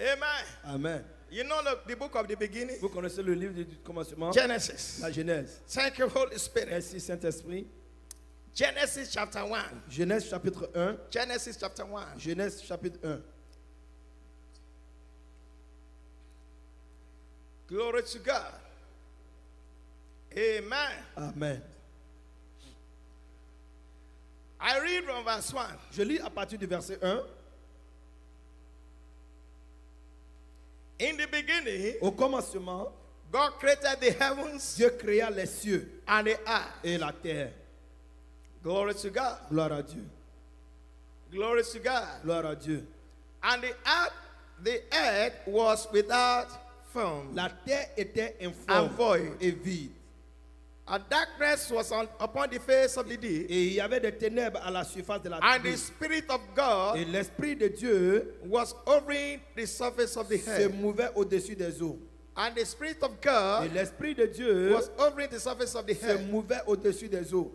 Amen. Amen. You know the book of the beginning? Vous connaissez le livre du commencement? Genesis. La Genèse. Thank you, Holy Spirit. Merci Saint-Esprit. Genesis chapter 1. Genèse chapitre 1. Genesis chapter 1. Genèse chapitre 1. Glory to God. Amen. Amen. I read from verse 1. Je lis à partir du verset 1. In the beginning, Au commencement, God created the heavens Dieu créa les cieux and the earth. et la terre. Glory to God. Gloire à Dieu. Glory to God. Gloire à Dieu. And the earth was without form La terre était and informe void. et vide. A darkness was upon the face of the deep. Et il y avait des ténèbres à la surface de la And the terre. Spirit of God Et l'Esprit de Dieu was hovering the surface of the se earth. mouvait au-dessus des eaux. And the Spirit of Et God l'Esprit de Dieu was hovering the surface of the se earth. mouvait au-dessus des eaux.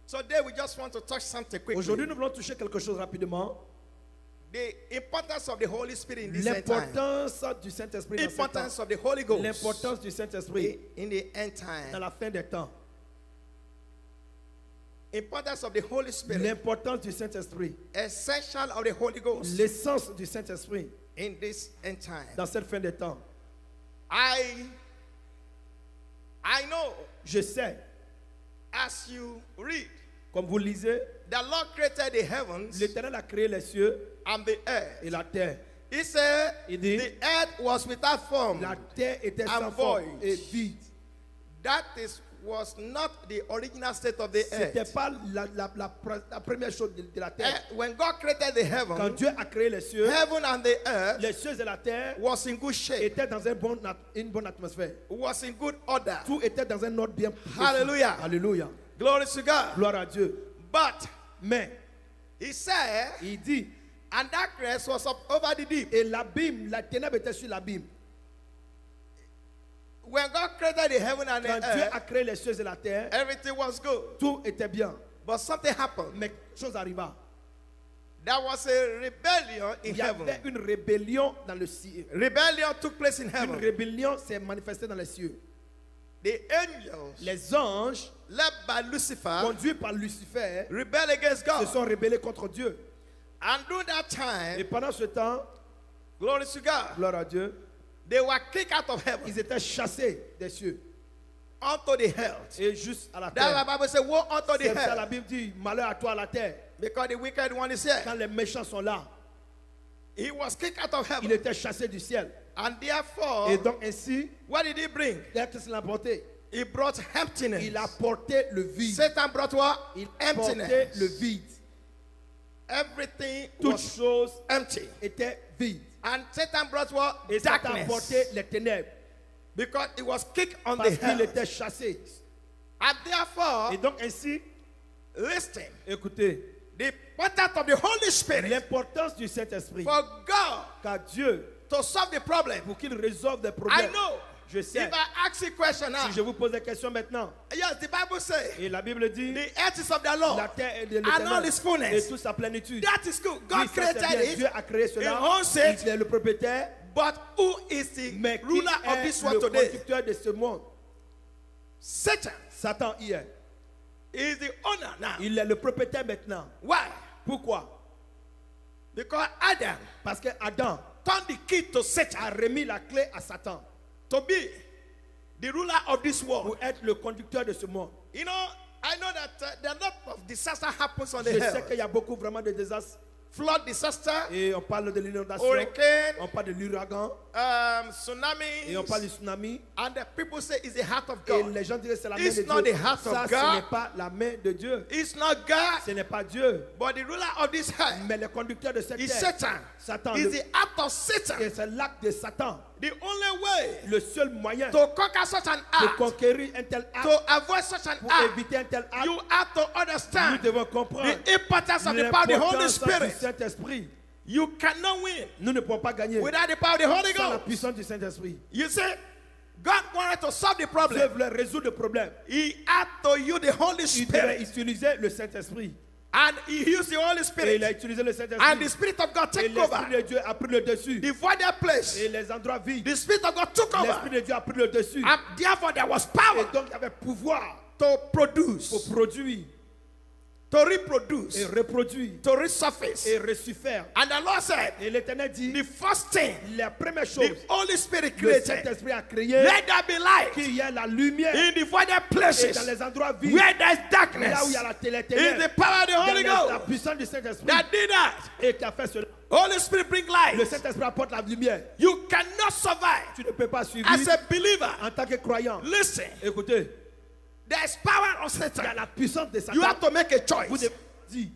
So today we just want to touch something quickly. Aujourd'hui, nous voulons toucher quelque chose rapidement. The importance of the Holy Spirit in this end time. L'importance du Saint-Esprit dans ce Importance temps. of the Holy Ghost L'importance du Saint-Esprit in the end dans time. la fin des temps. Importance of the Holy Spirit. L'importance du Saint-Esprit. Essential of the Holy Ghost L'essence du Saint-Esprit in this end time. dans cette fin des temps. I know, Je sais, as you read, comme vous lisez, the Lord created the heavens l'Éternel a créé les cieux and the earth. et la terre. He said Il dit, the earth was without form. la terre était and sans forme void. et vide. That was not the original state of the C'était earth. pas la première chose de la terre. When God created the Quand heaven, Dieu a créé les cieux, heaven and the earth les cieux et la terre was in good shape, étaient dans une bonne atmosphère. was in good order. Tout était dans un ordre bien précis. Hallelujah. Alléluia. Glory to God. Gloire à Dieu. But Mais he said, il dit, and darkness was up over the deep. et l'abîme, la ténèbre était sur l'abîme. When God created the heaven and Quand the Dieu earth, a créé les cieux et la terre, everything was good. tout était bien. But something happened. Mais quelque chose arriva. There was a rebellion in Il y avait heaven. une rébellion dans le ciel. Rebellion took place in Une heaven. rébellion s'est manifestée dans les cieux. The angels, Les anges, led by Lucifer, conduits par Lucifer, rebelled against se God. sont rebellés contre Dieu. And during that Et time, pendant ce temps, glory to God, gloire à Dieu, they were kicked out of heaven ils étaient chassés des cieux. unto the hell. Et juste à la That's why terre. the Bible says, woe unto the C'est ça la hell, Bible dit, malheur à toi à la terre. because the wicked one is here. Quand les méchants sont là, He was kicked out of il heaven. était chassé du ciel. And therefore, Et donc ainsi, what did he bring? qu'est-ce qu'il a porté? He brought emptiness. Il a porté le vide. Satan brought what? Il portait Emptiness. le vide. Everything Toute was chose empty. était vide. And Satan brought what? Et Satan a Darkness. porté les ténèbres Because he was kicked on the parce qu'il hell. était chassé. And therefore, Et donc ainsi, listen, écoutez, the importance of the Holy Spirit l'importance du Saint-Esprit. for God Car Dieu, to solve the problem. pour qu'il résolve des I problèmes, know. je sais, If I ask you a question now, si je vous pose des questions maintenant, yes, the Bible says et la Bible dit, the earth is of the Lord la terre est de and all l'Éternel its fullness. et toute sa plénitude. That is good. Oui, God ça, c'est created bien. Dieu it, a créé cela, He owns it. il est le propriétaire, but who is the mais qui ruler of est this le world today? conducteur de ce monde? Satan Satan y est. is the owner now. Il est le propriétaire maintenant. Why? Pourquoi? Because Adam Parce que Adam turned the key to Satan a remis la clé à Satan to be the ruler of this world. pour être le conducteur de ce monde. You know, I know that there are a lot of disaster happens on the Je sais earth. qu'il y a beaucoup vraiment de désastres. Flood disaster, Et on parle de l'inondation, hurricane, on parle de l'ouragan, tsunami, et on parle du tsunami. and the people say it's the heart of Et God. les gens disent que c'est la main It's de not Dieu. the heart of Ça, ce God. n'est pas la main de Dieu. It's not God, Ce n'est pas Dieu. but the ruler of this earth Mais le conducteur de cette is terre, Satan. Satan, Is le- the act of Satan. et c'est l'acte de Satan. The only way Le seul moyen to conquer such an de act, conquérir un tel acte, to avoid such an pour act, éviter un tel acte, you have to nous understand devons comprendre the importance of the power of the Holy l'importance du Spirit. Saint-Esprit. You cannot win Nous ne pouvons pas gagner without the power of the Holy sans la Ghost. puissance du Saint-Esprit. You see, God wanted to solve the Dieu problem. voulait résoudre le problème. He had to use the Holy Il devait Spirit. utiliser le Saint-Esprit. And he used the Holy Et il a Spirit. utilisé le And the Saint-Esprit. Spirit of God Et take l'Esprit over. de Dieu a pris le dessus. The voided place. Et les endroits vides. The Spirit of God took L'Esprit over. de Dieu a pris le dessus. And therefore there was Et power donc il y avait pouvoir to produce, pour produire to reproduce, et reproduire to resurface. et ressurfaire. And the Lord said, Et l'Éternel dit, the first thing la première the chose, Holy Spirit le created, Saint-Esprit a créé let there be light qu'il y ait la lumière. in the voided Et dans places les endroits vides, where there's là où darkness. il y a la Is ténèbres, the power of the Holy la Ghost puissance du Saint-Esprit that did that. et qui a fait cela. Holy Spirit bring Le light. Saint-Esprit apporte la lumière. You cannot survive Tu ne peux pas suivre as a believer. en tant que croyant. Listen, Écoutez, there's power of il y a Satan. la puissance de You Satan. have to make a Vous choice. devez dire,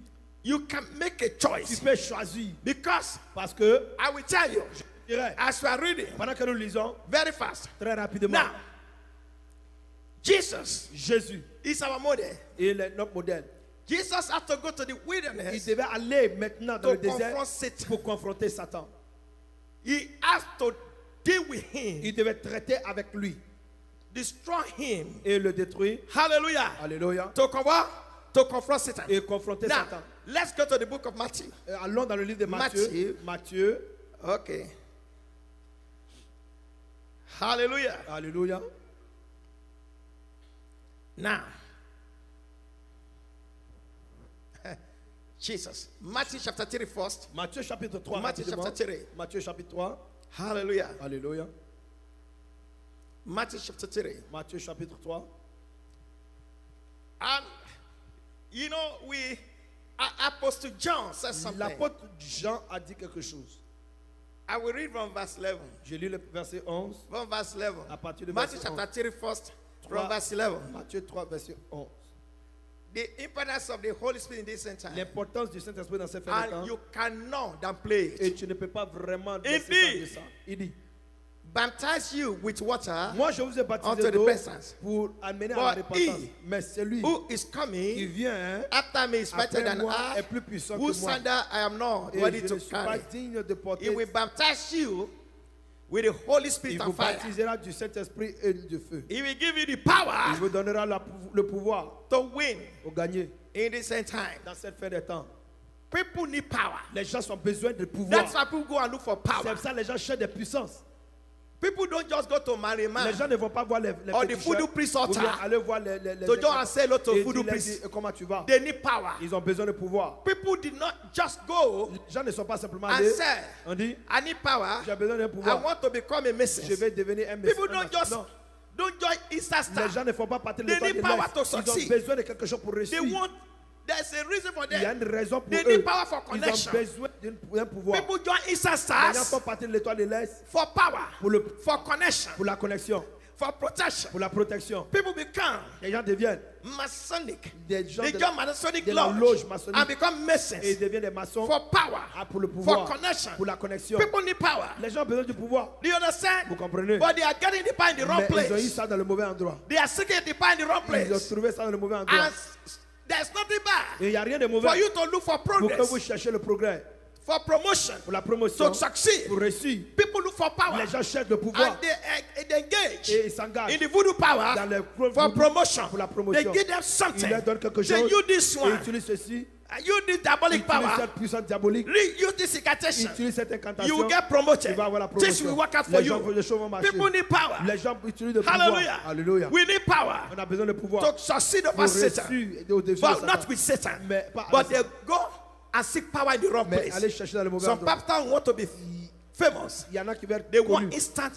You can make a tu choice peux choisir. because Parce que, I will tell you je dirais, as we are reading pendant que nous lisons, very fast. très rapidement, Now, Jesus Jésus is our model. est notre modèle. Jesus had to go to the Il wilderness devait aller maintenant dans to le désert confront Satan. pour confronter Satan. He has to deal with him, Il devait traiter avec lui destroy him. et le détruire. Hallelujah. Alléluia. To confront Satan. Et confronter Now, Satan. let's go to the book of Matthew. Allons dans le livre de Matthieu. Matthieu. Okay. Hallelujah. Alléluia. Now, Jesus. Matthew chapter 3 first. Matthieu chapitre 3. Matthieu rapidement. chapter 3. Matthieu chapitre 3. Hallelujah. Alléluia. Matthew chapter 3. Matthieu chapitre 3. And, you know, Apostle John says something. L'apôtre Jean a dit quelque chose. I will read from verse 11. Je lis le verset 11. From verse 11. À partir de Matthew verset chapter 3 first. From 3. verse 11. Matthieu 3, verset 11. The importance of the Holy Spirit in this end time. L'importance du Saint-Esprit dans ces fins de temps. And you cannot downplay Et it. tu ne peux pas vraiment Indeed. descendre de ça. Il dit, Baptize you with water moi je vous ai unto baptisé the d'eau repentance. pour amener à la But repentance. he Mais celui who is qui coming vient after me is better après than moi I, est plus puissant que whose moi. sandal I am not Et ready je to ne suis pas carry. digne de porter. He will baptize you with the Holy Il Spirit vous and fire. baptisera du Saint-Esprit et du feu. He will give you the Il power vous donnera le pouvoir to win pour gagner in this end time. dans cette fin de temps. People need power. Les gens ont besoin de pouvoir. That's why people go and look for C'est power. pour ça que les gens cherchent des puissances. People don't just go to marry Les man gens ne vont pas voir les or the féticheurs voodoo priest ou bien altar aller voir les to just and say hello to et voodoo dire, priest. comment tu vas? They need power. Ils ont besoin de pouvoir. People did not just go Les gens ne sont pas simplement and allés. say, On dit, I need power. j'ai besoin d'un I pouvoir. want to become a Je Messiah. vais devenir un People Messie. don't just Non. don't join Easter Star. Les gens ne font pas partie de They l'étoile de need power l'Est. to Ils ont succeed. besoin de quelque chose pour They réussir. want. There's a reason for Il y a that. une raison pour They eux. need power for Ils ont connection. besoin d'un pouvoir. People join Easter Les gens Stars font partie de l'étoile de l'Est for power, for connection, pour la connexion, for protection. pour la protection. People become Les gens deviennent Masonic. des gens They de join Masonic de la lodge loge maçonnique and become et ils Masons deviennent des maçons for power, pour le for pouvoir, connection. pour la connexion. People need power. Les gens ont besoin du pouvoir. Do you understand? Vous comprenez? But they are getting the power in the wrong Mais ils ont eu place. ça dans le mauvais endroit. They are seeking the power in the wrong Ils ont place. trouvé ça dans le mauvais endroit. And there's nothing bad Et il n'y a rien de for mauvais you to look for pour que vous progress, cherchiez le progrès, for promotion, pour la promotion, to succeed. pour réussir. People look for power Les gens cherchent le pouvoir and they engage et ils s'engagent in the voodoo power dans les for promotion. pour la They promotion. give them Ils something. leur donnent quelque Say, chose you this et one, ils utilisent ceci. you this diabolic Ils utilisent power, cette puissance diabolique. use this Ils incantation. utilisent cette You incantation. will get promoted. Tu vas avoir la This promotion. will work out for Les gens, you. les choses vont marcher. People need power. Les gens utilisent le pouvoir. Hallelujah. Alléluia. We need power On a besoin de pouvoir to succeed pour over Satan. réussir au-dessus de But Satan. not with Satan. Mais pas But avec they go and seek power in the wrong Mais allez place. chercher dans le mauvais Some endroit. pastors want to be famous. Il y en a qui veulent être They want connus. instant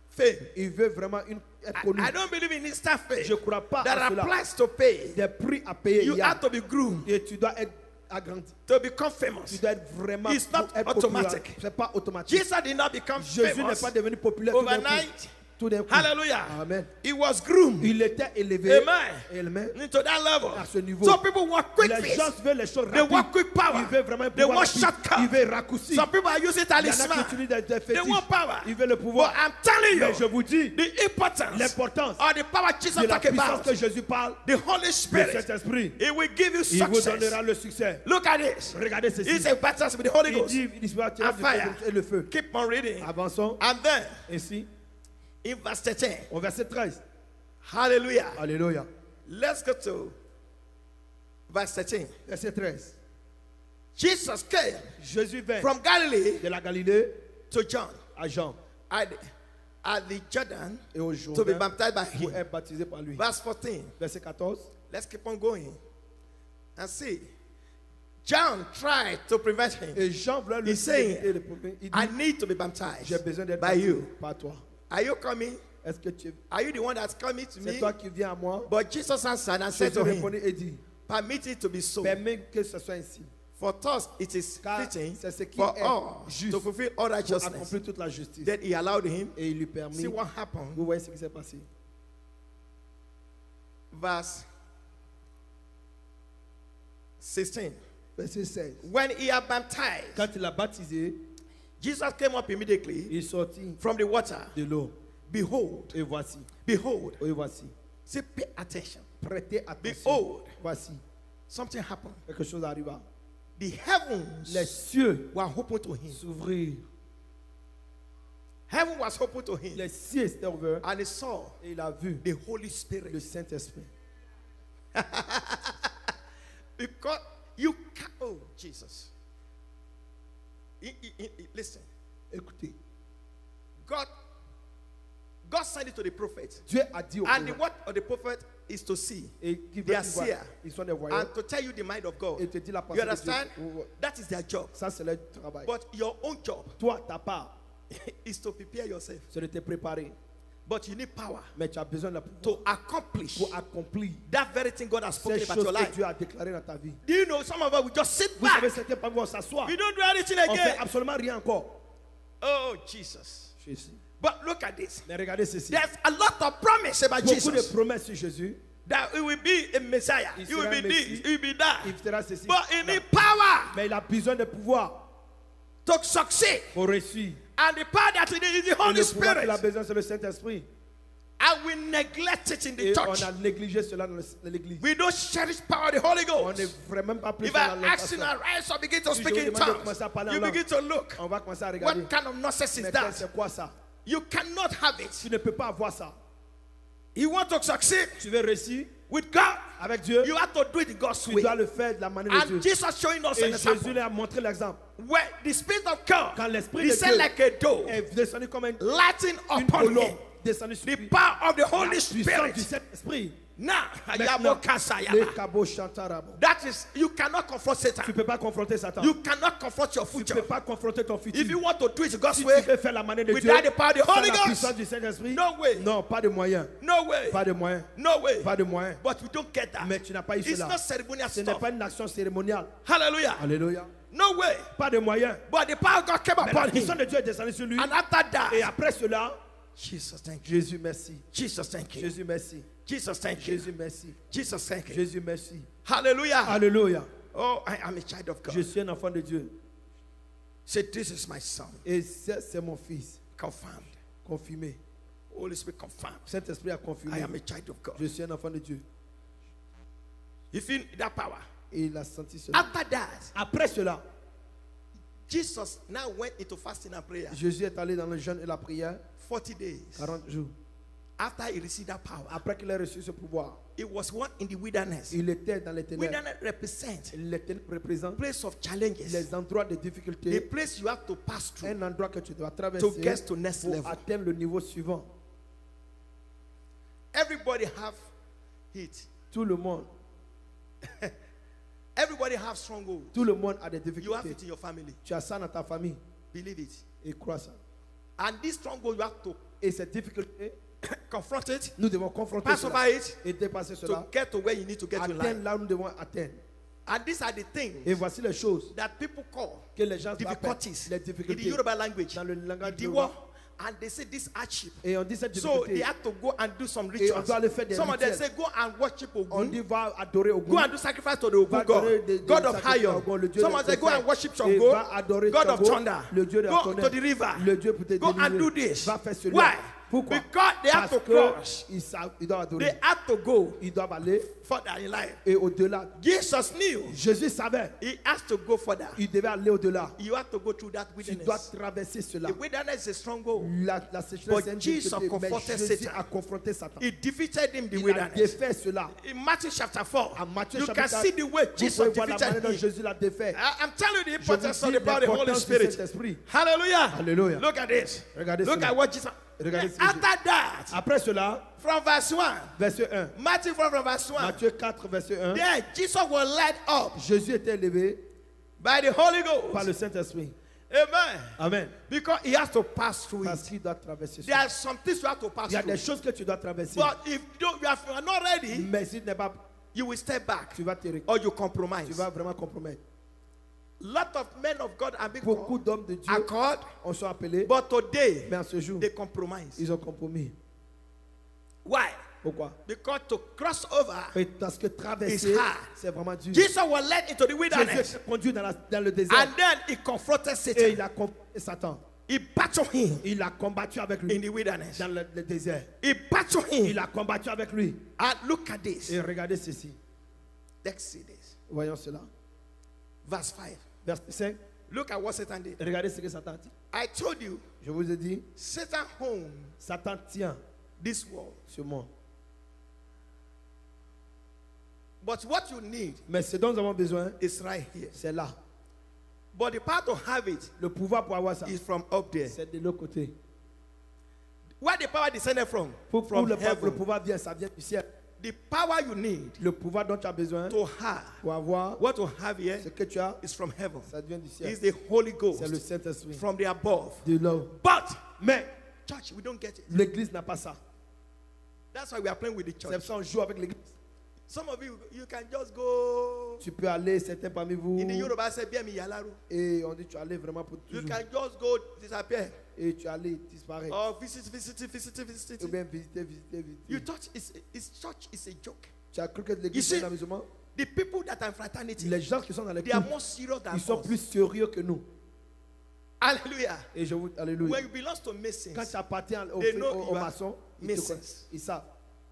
fame. Ils veulent vraiment être connus. I don't believe in instant fame. Je ne crois pas There à are cela. prices to pay. Des prix à payer. You il y a. have to be groomed Et tu dois être agrandi. to become Tu famous. dois être vraiment It's not être automatic. populaire. C'est pas automatique. Jesus did not become Jésus n'est famous pas devenu populaire tout d'un coup. overnight. Tout d'un coup. Hallelujah. Amen. He was groomed Il était élevé. Amen. Amen. into that level. À ce niveau. So people want quick Les fix. gens veulent les choses They rapides. want quick power. Ils veulent vraiment un They pouvoir want rapide. shortcut. Ils veulent raccourci. Some people are using Il y en a talisman. qui utilisent des They fétiches. want power. Ils veulent le But pouvoir. I'm telling Mais je you, vous dis, the importance l'importance or the power Jesus de la talking puissance about, que Jésus parle, the Holy le Spirit, Saint-Esprit, it will give you il vous success. donnera le succès. Look at this. Regardez ceci. It's a battle with the Holy Il Ghost dit, il va tirer and du fire. feu et le feu. Keep on reading. Avançons. And then, Ainsi, in verse 13, au verset 13. hallelujah. Alléluia. Let's go to verse 13. Verset 13. Jesus came Jésus vint from Galilee de la Galilée to John à Jean at the Jordan et au to be Jourdain baptized by pour him. être baptisé par lui. Verse 14. Verset 14. Let's keep on going and see. John tried to prevent him. Et Jean voulait lui He's saying, éviter le problème. Il I dit, need to be j'ai baptized besoin d'être by baptisé you. par toi. Are you coming? Est-ce que tu Are you the one that's coming to c'est me? toi qui viens à moi? But Jesus answered and said Jésus to him, répondit et dit, permit it to be so. permets que ce soit ainsi. For us it is Car fitting c'est ce qui for est us juste to fulfill all pour righteousness. accomplir toute la justice. Then he allowed him. Et il lui permit. See what happened. Vous voyez ce qui s'est passé. Verse 16. Verset 16. When he had baptized, Quand il a baptisé, Jesus came up immediately il sortit from the water. de l'eau. Behold, Et voici. behold. Et voici. See, pay attention. Prêtez attention. Behold, Voici. something happened. Quelque chose arriva. The heavens Les cieux were open to him. s'ouvrirent. Heaven was open to him. Les cieux étaient ouverts. And he saw Et il a vu the Holy Spirit. le Saint-Esprit. Because you can't, oh Jesus. Listen, Écoutez. God sent it to the prophet. Dieu a dit au And the prophète. word of the prophet is to see. Et qui They veut are voir. seer. Ils sont des voyants. And to tell you the mind of God. Et te dit la You pensée de understand? Dieu. That is their job. Ça, c'est leur travail. But your own job Toi, ta part, is to prepare yourself. c'est de te préparer. But you need power Mais tu as besoin de la pouvoir to accomplish pour accomplir that very thing God has spoken ces about choses your que life. Dieu a déclarées dans ta vie. Do you know some of us we just sit Vous savez, back. certains parmi vous, on s'assoit. We don't do anything On fait again. absolument rien encore. Oh Jesus. Jésus. But look at this. Mais regardez ceci. There's a lot of promise about Beaucoup de Jesus. promesses sur Jésus. That it will be a Messiah. Il He will sera be un this. Messie. He will be that. Il fera ceci. But he Non. need power Mais il a besoin de pouvoir to succeed. pour réussir. And the power that he need is the Et Holy le pouvoir qu'il a Spirit. besoin, c'est le Saint-Esprit. And we neglect it in the Et church. on a négligé cela dans l'église. We don't cherish power of the Holy On ne Ghost. ferait même pas plus If dans I la ask you now, rise up, begin to Si speak je vous in demande de tongues, commencer à parler en you langue. begin to look. On va commencer à regarder. What kind of nonsense is Mais that? c'est quoi ça? You cannot have it. Tu ne peux pas avoir ça. You want to succeed Tu veux réussir with God, avec Dieu. you have to do it in God's Tu way. dois le faire de la manière de And Dieu. Jesus showing us an Et Jésus example. lui a montré l'exemple. Where the Spirit of God Quand l'Esprit de descend Dieu like a dove, est descendu comme une lighting upon colombe, him. descendu sur The lui. power of the La Holy puissance Spirit. du Saint-Esprit. Now, Maintenant, Ayabokasayaba. les cabots chantarabo. That is, you cannot confront Tu ne Satan. peux pas confronter Satan. You cannot confront your Tu ne future. peux pas confronter ton futur. If you want to do it God's Si way, tu veux faire la manière de Dieu, without the power of the sans Holy la puissance Ghost, du Saint-Esprit, no way. non, pas de moyens. No way. Pas de moyens. No way. Pas de moyens. But we don't get that. Mais tu n'as pas eu It's cela. not ceremonial Ce n'est stuff. pas une action cérémoniale. Hallelujah. Alléluia. No way. Pas de moyens. But the power of God came Mais la upon puissance him. de Dieu est descendue sur lui. And after that, Et après cela, Jesus, thank you. Jésus merci. Jesus, thank you. Jésus merci. Jesus, thank you. Jésus merci. Jesus, thank you. Jésus merci. Hallelujah. Alléluia. Oh, I am a child of Je God. suis un enfant de Dieu. Say, this is my son. Et c'est mon fils. Confirmed. Confirmé. Holy Spirit confirmed. Saint-Esprit a I confirmé. am a child of God. Je suis un enfant de Dieu. You feel that power? Et il a senti cela. After that, Après cela, Jesus now went into fasting and prayer. Jésus est allé dans le jeûne et la prière 40 days. 40 jours. After he received that power, Après qu'il ait reçu ce pouvoir, it was one in the wilderness. il était dans les ténèbres. Wilderness represents Les ténèbres représentent place of challenges, les endroits de the difficulté. place you have to pass through Un endroit que tu dois to traverser get to next pour level. atteindre le niveau suivant. Everybody have heat. Tout le monde, Everybody have stronghold. tout le monde a des You have difficultés. it in your family. Tu as ça dans ta famille Believe it. et crois ça. And this stronghold you have to Et cette difficulté, confront it, nous devons confronter pass cela over it et dépasser to cela. get to where you need to get to in Atteindre life. là où nous devons atteindre. And these are the Et things voici les choses that people call que les gens appellent difficulties les in the difficultés Yoruba language. dans le langage The de war. And they say this hardship. Et on dit cette So they difficulté. have to go and do some Et on rituals. doit aller faire des Some of them rituels. say go and worship On Ogun. dit va adorer au Go and do sacrifice to the Ogun Va adorer God. God of Hayon. Some of them say go and worship Shango. God of Thunder. le Dieu de la Go tonnerre, to the river. le Dieu pour te Go and do délivrer. this. Va faire cela. Why? Pourquoi? Because they have to cross. Ils doivent adorer. They have to go Ils doivent aller further in life. et au-delà. Jesus knew Jésus savait. he has to go further. Il devait aller au-delà. You have to go through that Tu dois wilderness. traverser cela. The wilderness is a stronghold. La sécheresse, But c'est une Jesus difficulté, mais confronted Jésus Satan. a confronté Satan. He defeated him in the Il a wilderness. défait cela. In Matthew chapter 4, En Matthieu you chapitre can 4, see the way vous Jesus pouvez voir la manière defeated dont him. Jésus l'a défait. I'm telling you the Je vous importance of dis the power of the Holy l'importance du Spirit. Saint-Esprit. Hallelujah. Alléluia. Look at this. Regardez Look cela. at what Jesus. Regardez ce que After that, Après cela, from verse 1, verset 1. Matthew 4 from verse 1, Matthieu 4, verset 1. then Jesus was led up Jésus était élevé by the Holy par le Ghost. Saint-Esprit. Amen. Amen. Because he has to pass through Parce it. qu'il doit traverser There cela. are some things you have to pass Il y a through. des choses que tu dois traverser. But if you are not ready, Mais si tu n'es pas, you will step back tu vas te or you tu compromise. vas vraiment compromettre. Lot of men of God are being Beaucoup called, d'hommes de Dieu are called, ont sont appelés, but today mais en ce jour, they compromise. ils ont compromis. Why? Pourquoi? Because to cross over, Parce que traverser, It's hard. c'est vraiment dur. Jesus was led into the Jésus wilderness, est conduit dans le désert and then he confronted et Satan. il a combattu Satan. He battled him Il a combattu avec in lui the wilderness. dans le désert. He battled Il him. a combattu avec lui. And look at this. Et regardez ceci. Let's see this. Voyons cela. Verse 5. Verset 5. Look at what Satan did. Regardez ce que Satan dit. I told you, Je vous ai dit, Satan owned Satan tient this world. ce monde. But what you need Mais ce dont nous avons besoin, is right here. c'est là. But the power to have it Le pouvoir pour avoir ça, is from up there. c'est de l'autre côté. Where the power descended from? Pour From le heaven. pouvoir vient, ça vient du ciel. The power you need Le pouvoir dont tu as besoin to have, pour avoir what to have here, ce que tu as, is from heaven. ça vient du ciel. It's the Holy C'est le Ghost Saint-Esprit. from the above. De l'eau. But, Mais church, we don't get it. l'église n'a pas ça. That's why we are playing with the C'est church. pour ça qu'on joue avec l'église. Some of you, you can just go. Tu peux aller, certains parmi vous, In the Yoruba, say, "Bien mi yalaru." et on dit tu es allé vraiment pour You toujours. can just go disappear. Et tu es allé disparaître. Or visit. Ou bien visiter. You thought it's church is a joke. Tu as cru que You l'église see, est un amusement. The people that are in fraternity, Les gens qui sont dans they l'église, are more serious than ils sont us. plus sérieux que nous. Hallelujah. Et je vous, alléluia. When you belong to Masons, Quand tu appartiens They know aux you are maçons, ils, Masons. connaissent. Ils savent.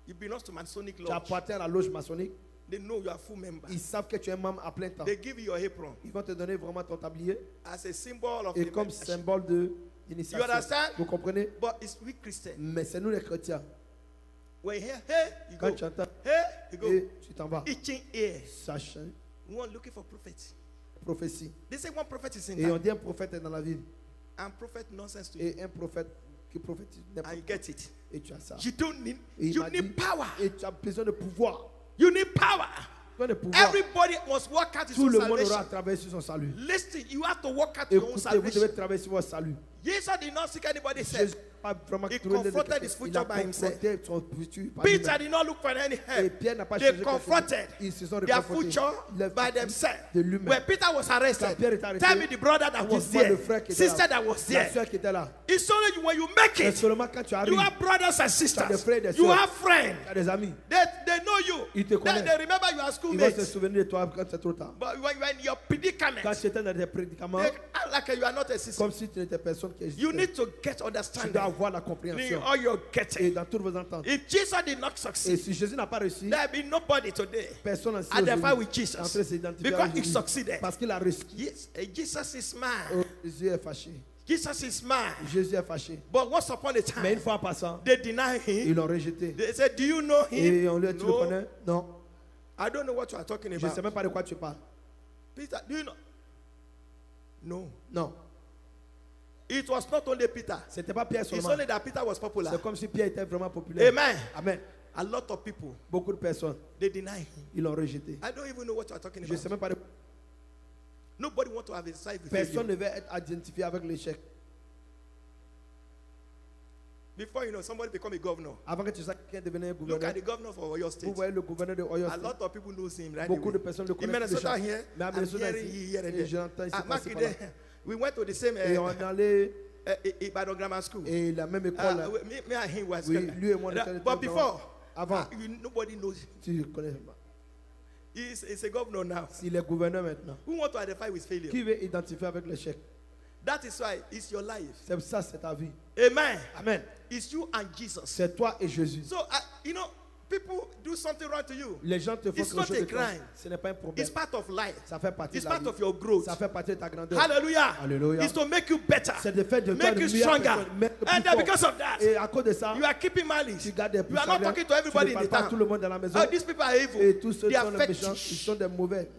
you belong to Masonic Tu lodge. appartiens à la loge maçonnique, They know you are full member. ils savent que tu es membre à plein temps. They give you your apron Ils vont te donner vraiment ton tablier as a symbol of et the comme membership. symbole You d'initiation. understand? Vous comprenez? But it's we Christians. Mais c'est nous les chrétiens. When you hear, hey, you Quand go. tu entends, Hey, you go. et tu t'en vas. Itching ear. Sache, hein, One looking for prophets. prophétie. They say one prophet is in Et on town. dit un prophète est dans la ville. And prophet nonsense to you. Et un prophète qui prophétise And n'importe you quoi. get it. Et tu as ça. You don't need, Et il you m'a need dit, power. et tu as besoin de pouvoir. You need power. Tu as besoin de pouvoir. Everybody must work out his Tout own le monde aura salvation. travaillé sur son salut. Listen, you have to work out your own Écoutez, vous salvation. devez travailler sur votre salut. Jesus did not seek anybody Jésus help. n'a pas vraiment He trouvé de confronted quelqu'un. his Il future a by himself. confronté son futur par Peter lui-même. did not look for any Et help. Pierre n'a pas They cherché quelqu'un. confronted Ils se sont their confrontés. future Leur by futur themselves. de lui-même. When Peter was Quand arrested, Pierre est arrêté, tell me the brother that was montre-moi le there, frère qui était sister là. that was La there. soeur qui était là. It's only when you make Mais it, seulement quand tu you arrives, have brothers and tu as des sisters, frères et des you sœurs, have friends. tu as des amis. They know you. Ils te Then connaissent. they remember you are Ils vont se schoolmates. souvenir de toi quand c'est trop tard. But when your predicament, Quand tu étais dans des prédicaments, they act like you are not a sister. comme si tu n'étais personne qui You existait. need to get Tu dois understanding avoir la in compréhension. all your Et getting. dans toutes vos ententes. If Jesus did not Et succeed, si Jésus n'a pas réussi, there will be nobody today personne n'a identify with est en train de Jesus s'identifier because avec he Jésus. succeeded. Parce qu'il a réussi. Yes, Jesus is Oh, mine. Jésus est fâché. Jesus is mine. Jésus est fâché. But once upon a Mais time, une fois en passant, they deny him. ils l'ont rejeté. They said, "Do you know Et him?" on lui a dit, tu le No, connais? Non. I don't know what you are talking Je ne sais about. même pas de quoi tu parles. Peter, do you know? No. Non. It was not only Peter. C'était pas Pierre It's seulement. only that Peter was popular. C'est comme si Pierre était vraiment populaire. Amen. Amen. A lot of people, Beaucoup de personnes, they deny him. ils l'ont rejeté. I don't even know what you are talking Je ne sais about. même pas de... Nobody want to have a side with Personne you. ne veut être identifié avec l'échec. Before you know, somebody become a governor. Avant que tu saches quelqu'un devenait Look gouverneur, at the governor for Oyo State. vous voyez le gouverneur de Oyo A State. lot of people knows him right Beaucoup de away. personnes le In connaissent Minnesota déjà. here, Mais à I'm Minnesota hearing ici, here and et there. j'entends ici Ah, passer Mark, par là. we went to the same Et on est allé, Ibadan Grammar School. et la même école, là, Me and him was oui, together. lui et moi, on était But before, avant, nobody knows him. tu connais pas. He's a governor now. S'il est gouverneur maintenant, Who want to identify with failure? qui veut identifier avec l'échec? That is why it's your life. C'est ça, c'est ta vie. Amen. Amen. It's you and Jesus. C'est toi et Jésus. So, you know, people do something wrong to you. Les gens te font It's quelque not chose a de toi. crime. Ce n'est pas un problème. It's part of life. Ça fait partie It's de la part vie. of your growth. Ça fait partie de ta grandeur. Hallelujah. Alléluia. It's to make you better. C'est de faire de toi Make une you meilleure stronger. personne, mettre plus And then fort. because of that, Et à cause de ça, you are keeping malice. tu gardes des You are not talking to everybody in the pas tout le town. monde dans la maison. Oh, these people are evil. Et tous ceux They qui are sont des méchants, ils fetish. sont des mauvais.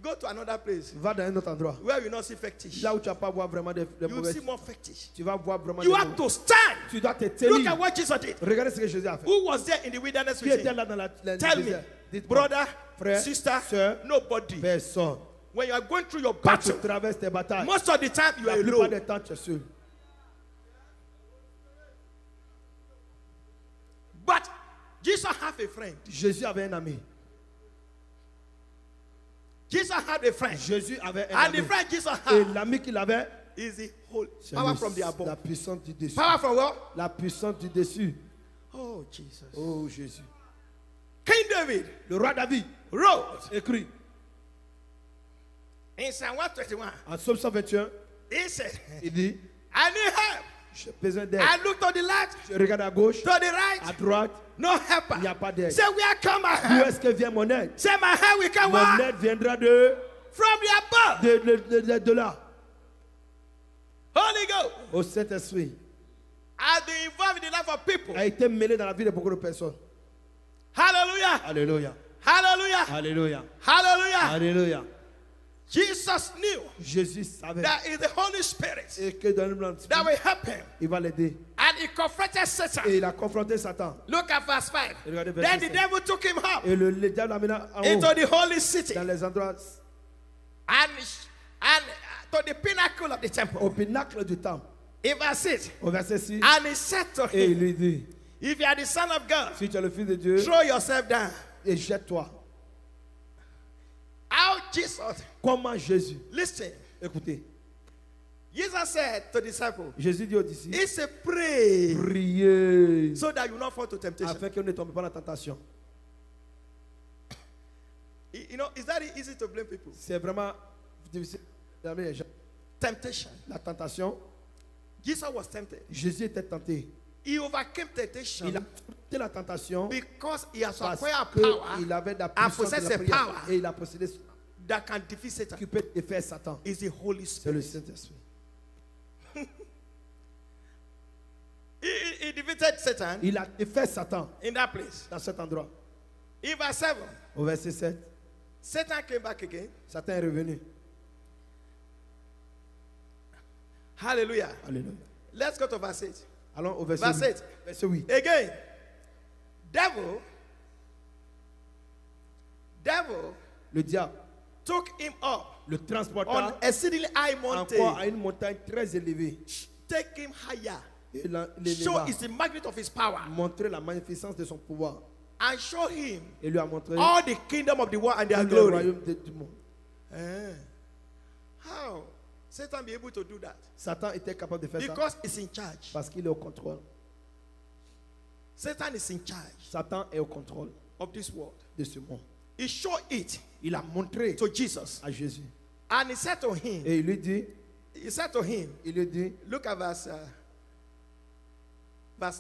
Go to another place Va dans un autre endroit. where you not see fetish. Là où tu vas pas voir vraiment des You will mauvais. see more fetish. Tu vas voir vraiment You des have mauvais. to stand. Tu dois te Look tenir. at what Jesus did. Regardez ce que Jésus a fait. Who was there in the wilderness Qui with était him? là dans la Tell me, désert? Dites-moi. brother, Frère, sister, sœur, nobody. personne. When you are going through your Quand tu battle, traverses tes batailles, most of the time you la are plupart alone. des temps, tu es seul. But Jesus had a friend. Jésus avait un ami. Jesus had a friend. Jésus avait un And the ami. friend Jesus Et had l'ami qu'il avait, is the whole c'est power le- from the la above. puissance du dessus. Power from what? La puissance du dessus. Oh, Jesus. Oh Jésus. King David Le roi David wrote écrit in Psalm 121, en Psaume 121, he said, il dit, I need help. j'ai besoin d'aide. I look to the left, Je regarde à gauche, to the à right, droite, no helper. il n'y a pas d'aide. Say, where come my D'où help? est-ce que vient mon aide? Say, my help will come Mon where? aide viendra de From the above. de là, Holy Ghost au Saint-Esprit. has been involved in the life of people. A été mêlé dans la vie de beaucoup de personnes. Hallelujah. Alléluia. Hallelujah. Alléluia. Hallelujah. Alléluia. Jesus knew Jésus savait that it's the Holy Spirit et que dans le monde, that will help him. il va l'aider. And he confronted Et Satan. il a confronté Satan. Look at verse 5. Regardez verset Then the 5. devil took him up Et le diable l'a mené en into haut, the holy city dans les endroits, and to the pinnacle of the au temple. pinacle du temple. In verse 6. Au verset 6, And he said to et il him, lui dit, if you are the Son of God, si tu es le Fils de Dieu, throw yourself down. et jette-toi. How Jesus, Comment Jésus, listen, écoutez, Jesus said to the disciples, Jésus dit aux disciples, he said, pray priez, so that you will not fall to temptation. afin que vous ne tombiez pas dans la tentation. You know, it's very easy to blame people. C'est vraiment difficile d'amener les gens. Temptation. La tentation, Jesus was tempted. Jésus était tenté. He overcame temptation Il a affronté la tentation because he has parce acquired power qu'il avait la and puissance de possessed la a prière. power Et il a possédé ce that can defeat Satan. qui peut défaire Satan. Is the Holy C'est le Spirit. Saint-Esprit. He defeated Satan Il a défait Satan in that place. dans cet endroit. In verse 7, Au verset 7, Satan came back again. Satan est revenu. Hallelujah. Alléluia. Let's go to verse 8. Allons au verset Verse 8. 8. Verset 8. Again, devil Le diable took him up le on transporta exceedingly high encore mountain. à une montagne très élevée. Take him higher. Et Show l'éleva, is the magnitude of his power. montrer la magnificence de son pouvoir. And show him Et lui a montré all the kingdom of the world and their tout le glory. royaume du monde. Eh. How? Satan be able to do that? Satan était capable de faire ça Because he's in charge. parce qu'il est au contrôle. Satan is in charge Satan est au contrôle of this world. de ce monde. He showed it Il a montré to Jesus. à Jésus. And he said to him, Et il lui dit, look at verse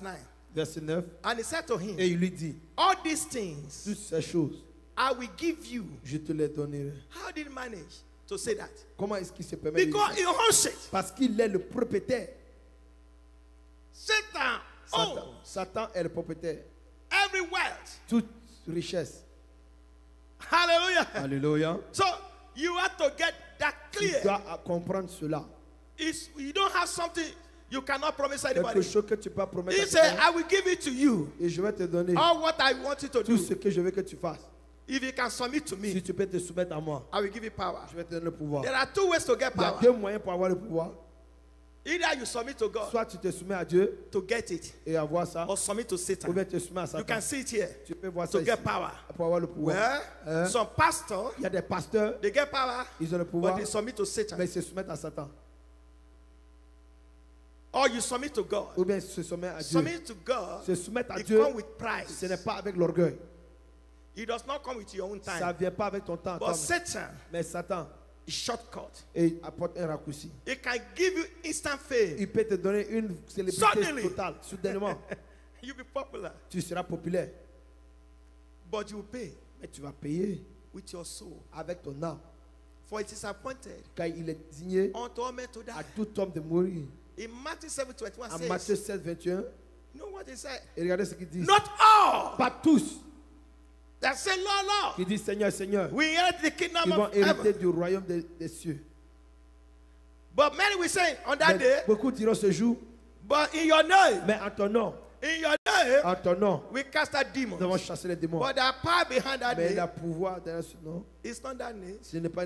9. verset 9, And he said to him, et il lui dit, all these things toutes ces choses, I will give you. je te les donnerai. How did he manage to say that? Comment est-ce qu'il se permet de dire Because ça? he owns it. Parce qu'il est le propriétaire. Satan Satan, owns Satan est le propriétaire. every wealth. Toute richesse. Hallelujah. Alléluia. So you have to get that Tu clear. dois comprendre cela. You don't have something you cannot promise Quelque anybody. chose que tu peux promettre He à said, quelqu'un, I will give it to you. et je vais te donner All what I want you to tout do. ce que je veux que tu fasses. If you can submit to Si me, tu peux te soumettre à moi, I will give you power. je vais te donner le pouvoir. There are two ways to get Il y a power. deux moyens pour avoir le pouvoir. Either you submit to God Soit tu te soumets à Dieu to get it, et avoir ça, or submit to ou Satan. bien te soumets à You Satan. can see it here. Tu peux voir ça To ici get power. pour avoir le pouvoir. Well, some pastors, Il y a des pasteurs, they get power, ils ont le but pouvoir, they submit to mais Satan. ils se soumettent à Satan. Or you submit to God. Ou bien ils se soumettent à Dieu. Submit to God, Se soumettre à it Dieu, comes with pride. ce n'est pas avec l'orgueil. It does not come with your own Ça time. ne vient pas avec ton temps. But toi-même. Satan Mais Satan, shortcut. et il apporte un raccourci. It can give you instant fame. Il peut te donner une célébrité Suddenly. totale, soudainement. You'll be popular. Tu seras populaire, But you will pay mais tu vas payer with your soul. avec ton âme. For it is appointed Car il est désigné unto all men to à die. tout homme de mourir. In Matthew 7:21 En says, Matthieu 16, 21, you know what he said? et regardez ce qu'il dit. Not all Pas tous that say, Lord, Lord, qui disent Seigneur, Seigneur, we inherit the kingdom ils vont of hériter heaven. du royaume des cieux. But many will say on that Mais day, beaucoup diront ce jour, but in your name, mais en ton nom, we cast out nous avons demons. chassé les démons. But the power behind that Mais le name, pouvoir derrière ce nom, it's not that name. ce n'est pas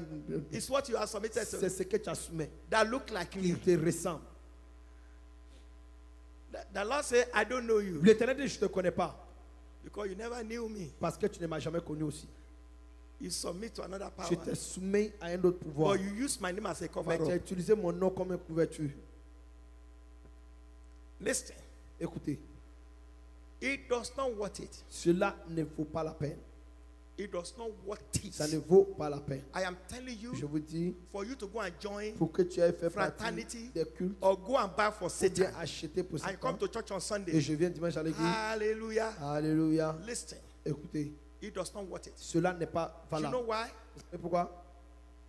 It's what you are submitted c'est to ce que tu as soumis, that look like qui me. te ressemble. The Lord said, I don't know you L'Éternel dit, je ne te connais pas, because you never knew me. parce que tu ne m'as jamais connu aussi. You submit to another power. Je t'ai soumis à un autre pouvoir. But you use my name as a Mais cover tu as up. utilisé mon nom comme une couverture. Listen, Écoutez, it does not worth it. cela ne vaut pas la peine. It does not worth Ça ne it. vaut pas la peine. I am telling you, Je vous dis, for you to go and join pour que tu aies fait partie fraternity des cultes, or go and buy for ou Satan bien acheter pour and come Satan, to church on et Sunday. je viens dimanche à l'église. Hallelujah. Alléluia. Listen, Écoutez, it does not worth it. cela n'est pas You know valable. why? Et pourquoi?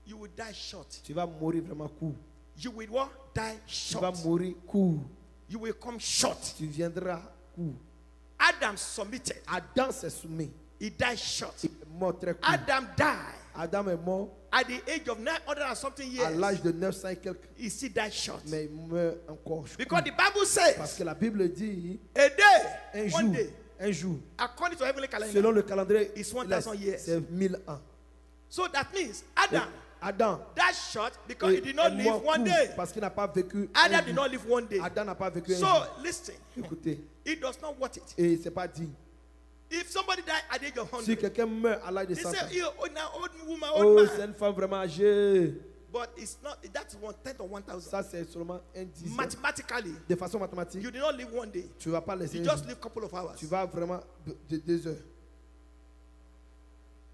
You will die short. Tu vas mourir vraiment court. You will what? Die Tu vas short. mourir court. You will come short. Tu viendras court. Adam submitted. Adam s'est soumis. He died short. Il est mort très court. Adam died Adam est mort at the age of 900 and something à l'âge years. de 900 et quelques. He still died short. Mais il meurt encore court. Because the Bible Parce says que la Bible dit, a day, one day, un jour, according to heavenly selon calendar. le calendrier, It's 1000 years. c'est 1000 ans. So that means Adam Adam died short because he did not est live mort one court day. parce qu'il n'a pas vécu un Adam did jour. not live one day. Adam n'a pas vécu un So jour. listen, Écoutez, it does not worth it. et c'est pas dit. If somebody died at the age of Si 100, quelqu'un meurt à l'âge de they 100 say, ans, "You now old woman, oh, old c'est man." une femme vraiment âgée. But it's not. That's 1/10 of 1000. Ça, c'est seulement un dixième. Mathematically, De façon mathématique, you did not live one day. tu ne vas pas laisser You un just jour. live a couple of hours. Tu vas vraiment de 2 heures.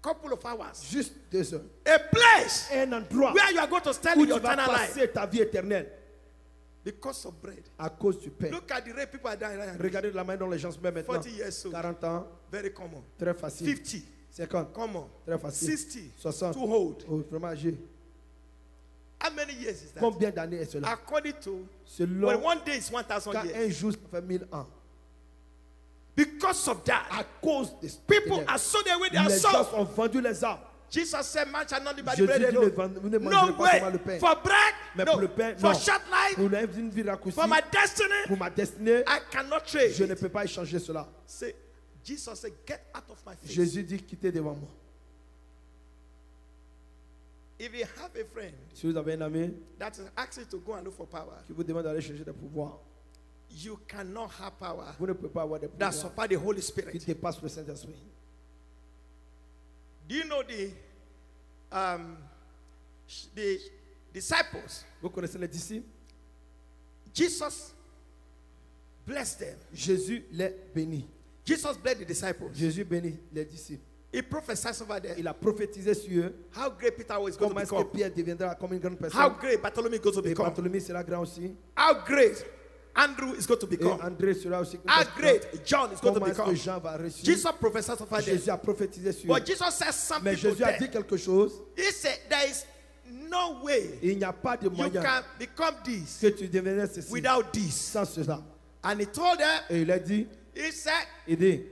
Couple of hours. Juste 2 heures. A place Un endroit where you are going to spend où tu your vas eternal life passer ta vie éternelle because of bread. à cause du pain. Look at the rate people are dying. Regardez la manière dont les gens se mettent maintenant. 40 years old. 40 ans, Very common. très facile. 50. 50, Common. très facile. 60. 60, Too old. oh, vraiment âgé. How many years is that? Combien d'années est cela? According to, Selon well, one day is 1000 quand years. un jour, ça fait 1000 ans. Because of that, À cause des people ténèbres, are sold away their les gens soul. ont vendu les âmes. Jesus said, "Man shall not live by the Jésus bread dit, alone." vous ne No mangerez pas seulement way. le pain. For bread, Mais no. pour le pain, For non. short life, Pour une vie raccourcie, for my destiny, pour ma destinée, I cannot trade. je ne peux pas échanger cela. Say, Jesus said, "Get out of my face." Jésus dit, quittez devant moi. If you have a friend Si vous avez un ami that is asking you to go and look for power, qui vous demande d'aller chercher des pouvoirs, you cannot have power vous ne pouvez pas avoir des that pouvoirs surpass the Holy qui Spirit. dépassent le Saint-Esprit. Do you know the disciples? Vous connaissez les disciples? Jesus blessed them. Jésus les bénit. Jesus blessed the disciples. Jésus bénit les disciples. He prophesied over them. Il a prophétisé sur eux. How great Peter was going Comment to est-ce que become. Pierre deviendra comme une grande How personne? great Bartholomew goes to Et become. Bartholomew sera grand aussi. How great Andrew is going to Et become. André sera aussi How grand. great John is going to Comment est-ce que become. Jean va réussir? Jesus prophesied over them. Jésus a prophétisé sur eux. But Jesus said something Mais to Jésus a dit them. quelque chose. He said, "There is no way Il n'y a pas de you moyen can become this que tu deviennes ceci without this." sans cela. And he told them, Et il a dit, he said, il dit,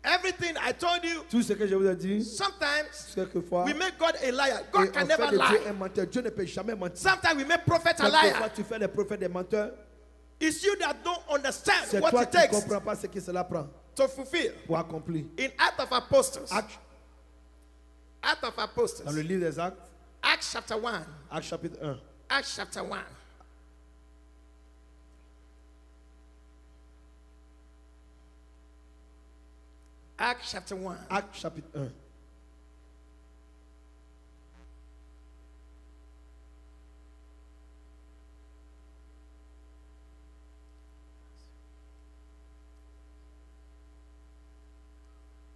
"Everything I told you, tout ce que je vous ai dit, sometimes quelquefois, we make God a liar. et God on can fait never de Dieu lie. un menteur. Dieu ne peut jamais mentir. Sometimes we make prophets a Quelquefois, liar. tu fais les prophètes des menteurs. It's you that don't understand C'est what toi it qui ne takes comprends pas ce que cela prend to fulfill. pour accomplir. In Acts of Apostles, Actes, Acts of dans le Apostles, livre des Actes, Acts chapter 1, Actes chapitre 1. Acts chapter 1. Acts chapter 1. Actes chapitre 1.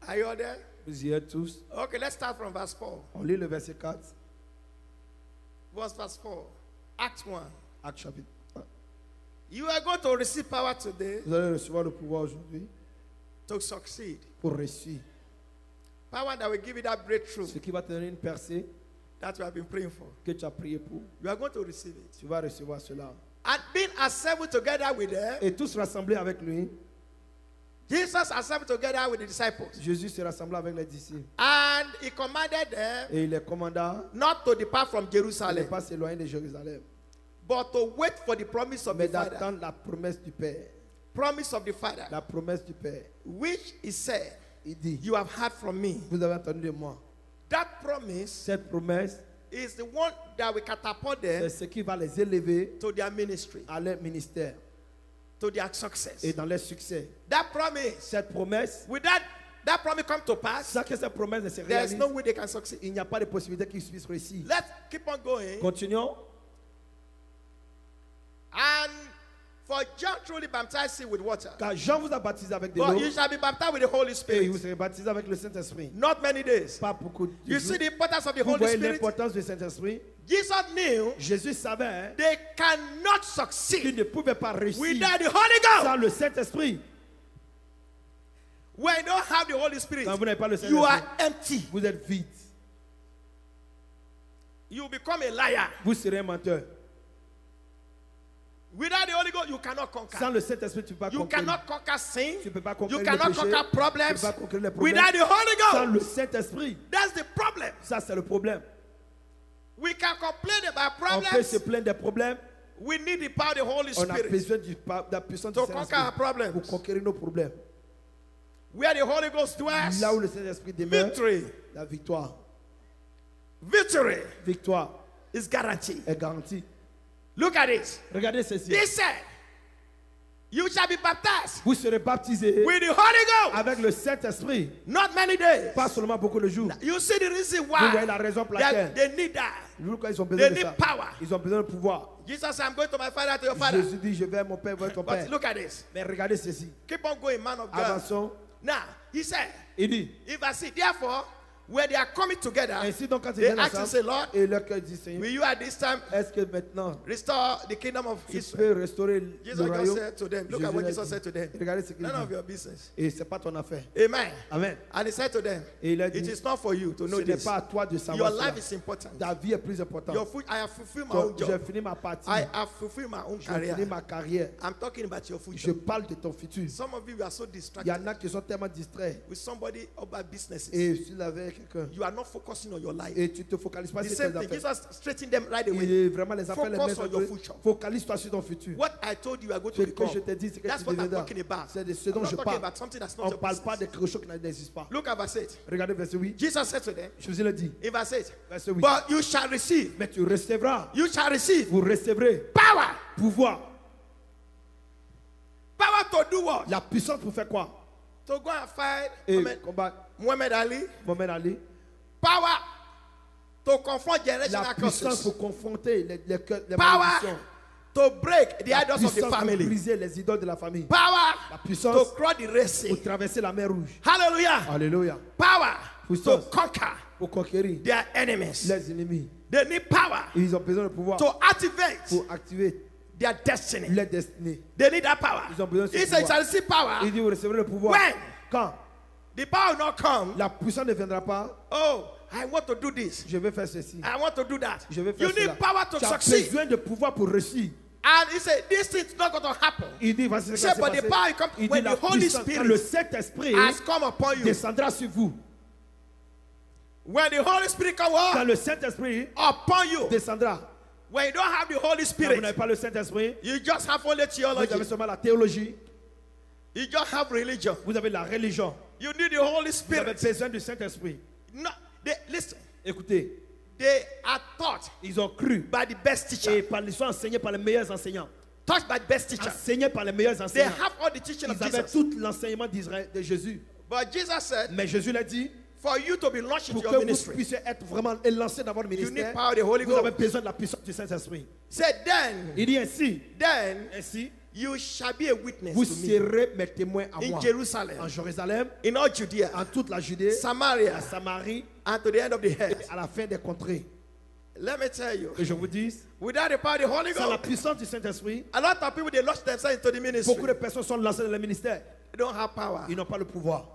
Are you all there? Vous y êtes tous. Okay, let's start from verse 4. On lit le verset 4. verse 4. Acts 1. Acte chapitre 1. You are going to receive power today Vous allez recevoir le pouvoir aujourd'hui to succeed. pour réussir. Power that will give you that breakthrough Ce qui va te donner une percée that you have been praying for. que tu as prié pour, You are going to receive it. tu vas recevoir cela. And being assembled together with them, Et tous rassemblés avec lui, Jesus assembled together with the disciples. Jésus se rassembla avec les disciples. And he commanded them Et il les commanda not to depart from de ne Jerusalem, pas s'éloigner de Jérusalem, but to wait for the promise of mais the Father. d'attendre la promesse du Père. Promise of the Father, La promesse du Père. which he said, Il dit, you have heard from me. vous avez entendu de moi. That promise Cette promesse, is the one that will catapult c'est them ce qui va les élever to their ministry, à leur ministère to their success. et dans leur succès. That promise, Cette promesse, with that promise come to pass, sans que cette promesse ne se there's réalise, no way they can succeed. il n'y a pas de possibilité qu'ils puissent réussir. Let's keep on going. Continuons. And for John truly baptized you with water, Car Jean vous a baptisé avec de but l'eau you shall be baptized with the Holy et Spirit. vous serez baptisé avec le Saint-Esprit. Not many days. Pas beaucoup de You jours. see the importance of the Vous Holy voyez Spirit? l'importance du Saint-Esprit. Jesus knew Jésus savait hein, they cannot qu'il succeed ne pouvait pas réussir without the Holy Ghost. sans le Saint-Esprit. When you don't have the Holy Spirit, Quand vous n'avez pas le you are Saint-Esprit, empty. vous êtes vide. You become a liar. Vous serez un menteur. Without the Holy Ghost, you cannot conquer. Sans le Saint-Esprit, tu ne peux pas You conquérir. cannot conquer sin. Tu ne peux pas You conquérir le cannot péché. conquer Tu ne problems. peux pas conquérir les problèmes. Without the Holy Sans Ghost, le Saint-Esprit, that's the problem. ça c'est le problème. We can complain about On peut se problems. plaindre des problèmes. We need the power of the Holy On a Spirit besoin de la puissance du to conquer our Saint-Esprit problems. pour conquérir nos problèmes. Where the Holy Ghost dwells, Là où le Saint-Esprit demeure, victory, la victoire, victory victoire is guaranteed. est garantie. Look at this. Regardez ceci. He said, you shall be baptized Vous serez baptisés with the Holy Ghost. avec le Saint-Esprit. Not many days. Pas seulement beaucoup de jours. You see the reason Vous voyez why la raison pour that laquelle they need that. pourquoi ils ont besoin They de need ça. power. Ils ont besoin de pouvoir. Jesus said, I'm going to my father, to your father. Jésus dit, je vais à mon père, vers ton père. But look at this. Mais regardez ceci. Keep on going, man of God. Avançons. Now, he said, Il dit, if I see, therefore, when they are coming together, ainsi donc quand ils they viennent ask and say, ensemble, Lord, et leur cœur dit, Seigneur, will you at this time est-ce que maintenant, restore the kingdom of il Israel? peut restaurer Jesus le just royaume? said to them, look Jésus at what leur Jesus dit. said to them. Regardez ce qu'il None of dit. your business. Et c'est pas ton affaire. Amen. Amen. And he said to them, Et il a it dit, is not for you to know ce n'est this. pas à toi de Your savoir life cela. is important. Ta vie est plus importante. I have fulfilled my own Donc, j'ai job. fini ma partie. I have fulfilled my own J'ai career. fini ma carrière. I'm talking about your Je future. parle de ton futur. Some of you are so Il y distracted en a qui sont tellement distraits. with somebody about businesses. Et s'il avait quelqu'un, You are not focusing on your life. et tu te focalises pas The sur same tes thing. affaires. Jesus straightened them right away. Et vraiment les affaires les Focus mettre on en your place. future. Focalise-toi sur ton futur. What I told you, you are going Ce to que become. je te dis, c'est que That's tu what I'm deviendras. talking about. C'est de ce I'm dont not je talking parle. about something that's not On your ne parle pas de business. quelque chose qui n'existe pas. Look at verse 8. Regardez verset 8. Jesus said to them, Jésus le dit. in verse 8, Verset 8. but you shall receive, Mais tu recevras. you shall receive Vous recevrez power. pouvoir. Power to do what? La puissance pour faire quoi? To go and fight Et combattre Muhammad Ali. Mohamed Ali. Power to confront La generational puissance curses. pour confronter les Power malédictions. to break the La idols of the puissance pour family. briser les idoles de la famille. Power La to puissance cross the Red Sea. pour traverser la mer rouge. Hallelujah. Alléluia. Power to Puissance. conquer Pour conquérir their enemies. les ennemis. They need power Et ils ont besoin de pouvoir to activate pour activer their destiny. leur destinée. They need that power. Ils ont besoin de ce He said, you pouvoir. shall receive power. Il dit, vous recevrez le pouvoir. When? Quand The power will not come. la puissance ne viendra pas, Oh, I want to do this. je vais faire ceci. I want to do that. Je vais faire You cela. need power to Tu as succeed. besoin de pouvoir pour réussir. And he said, this thing's not going to happen. Il dit, voici ce qui Say, va se but the passer. power comes Il dit, when la the Holy puissance, quand Spirit le Saint-Esprit has come upon you. descendra sur vous. When the Holy Spirit comes Quand le Saint-Esprit upon you. descendra, When you don't have the Holy quand vous Spirit, n'avez pas le Saint-Esprit, you just have only vous avez theology. seulement la théologie, You just have religion. vous avez la religion. You need the Holy Vous avez Spirit. besoin du Saint-Esprit. No, listen, Écoutez, they are taught ils ont cru by the best teacher. et ils sont enseignés par les meilleurs enseignants. Taught by the best teacher. Enseignés par les meilleurs They enseignants. have all the teaching of Ils avaient Jesus. tout l'enseignement d'Israël, de Jésus. But Jesus said, Mais Jésus l'a dit, for you to be launched into pour your que vous ministry, puissiez être vraiment élancés dans votre you need ministère, power of the Holy vous avez Ghost. besoin de la puissance du Saint-Esprit. Said then, Il dit ainsi, then you shall be a witness vous to me serez mes témoins à in moi. Jerusalem, En Jérusalem, in all Judea, en toute la Judée, Samaria, à Samarie and to the end of the et earth. à la fin des contrées. Let me tell you. Que je vous dise, Without the power of the Holy sans la Ghost, puissance du Saint-Esprit, a lot of people, they launch themselves into the ministry. beaucoup de personnes sont lancées dans le ministère. They don't have power Ils n'ont pas le pouvoir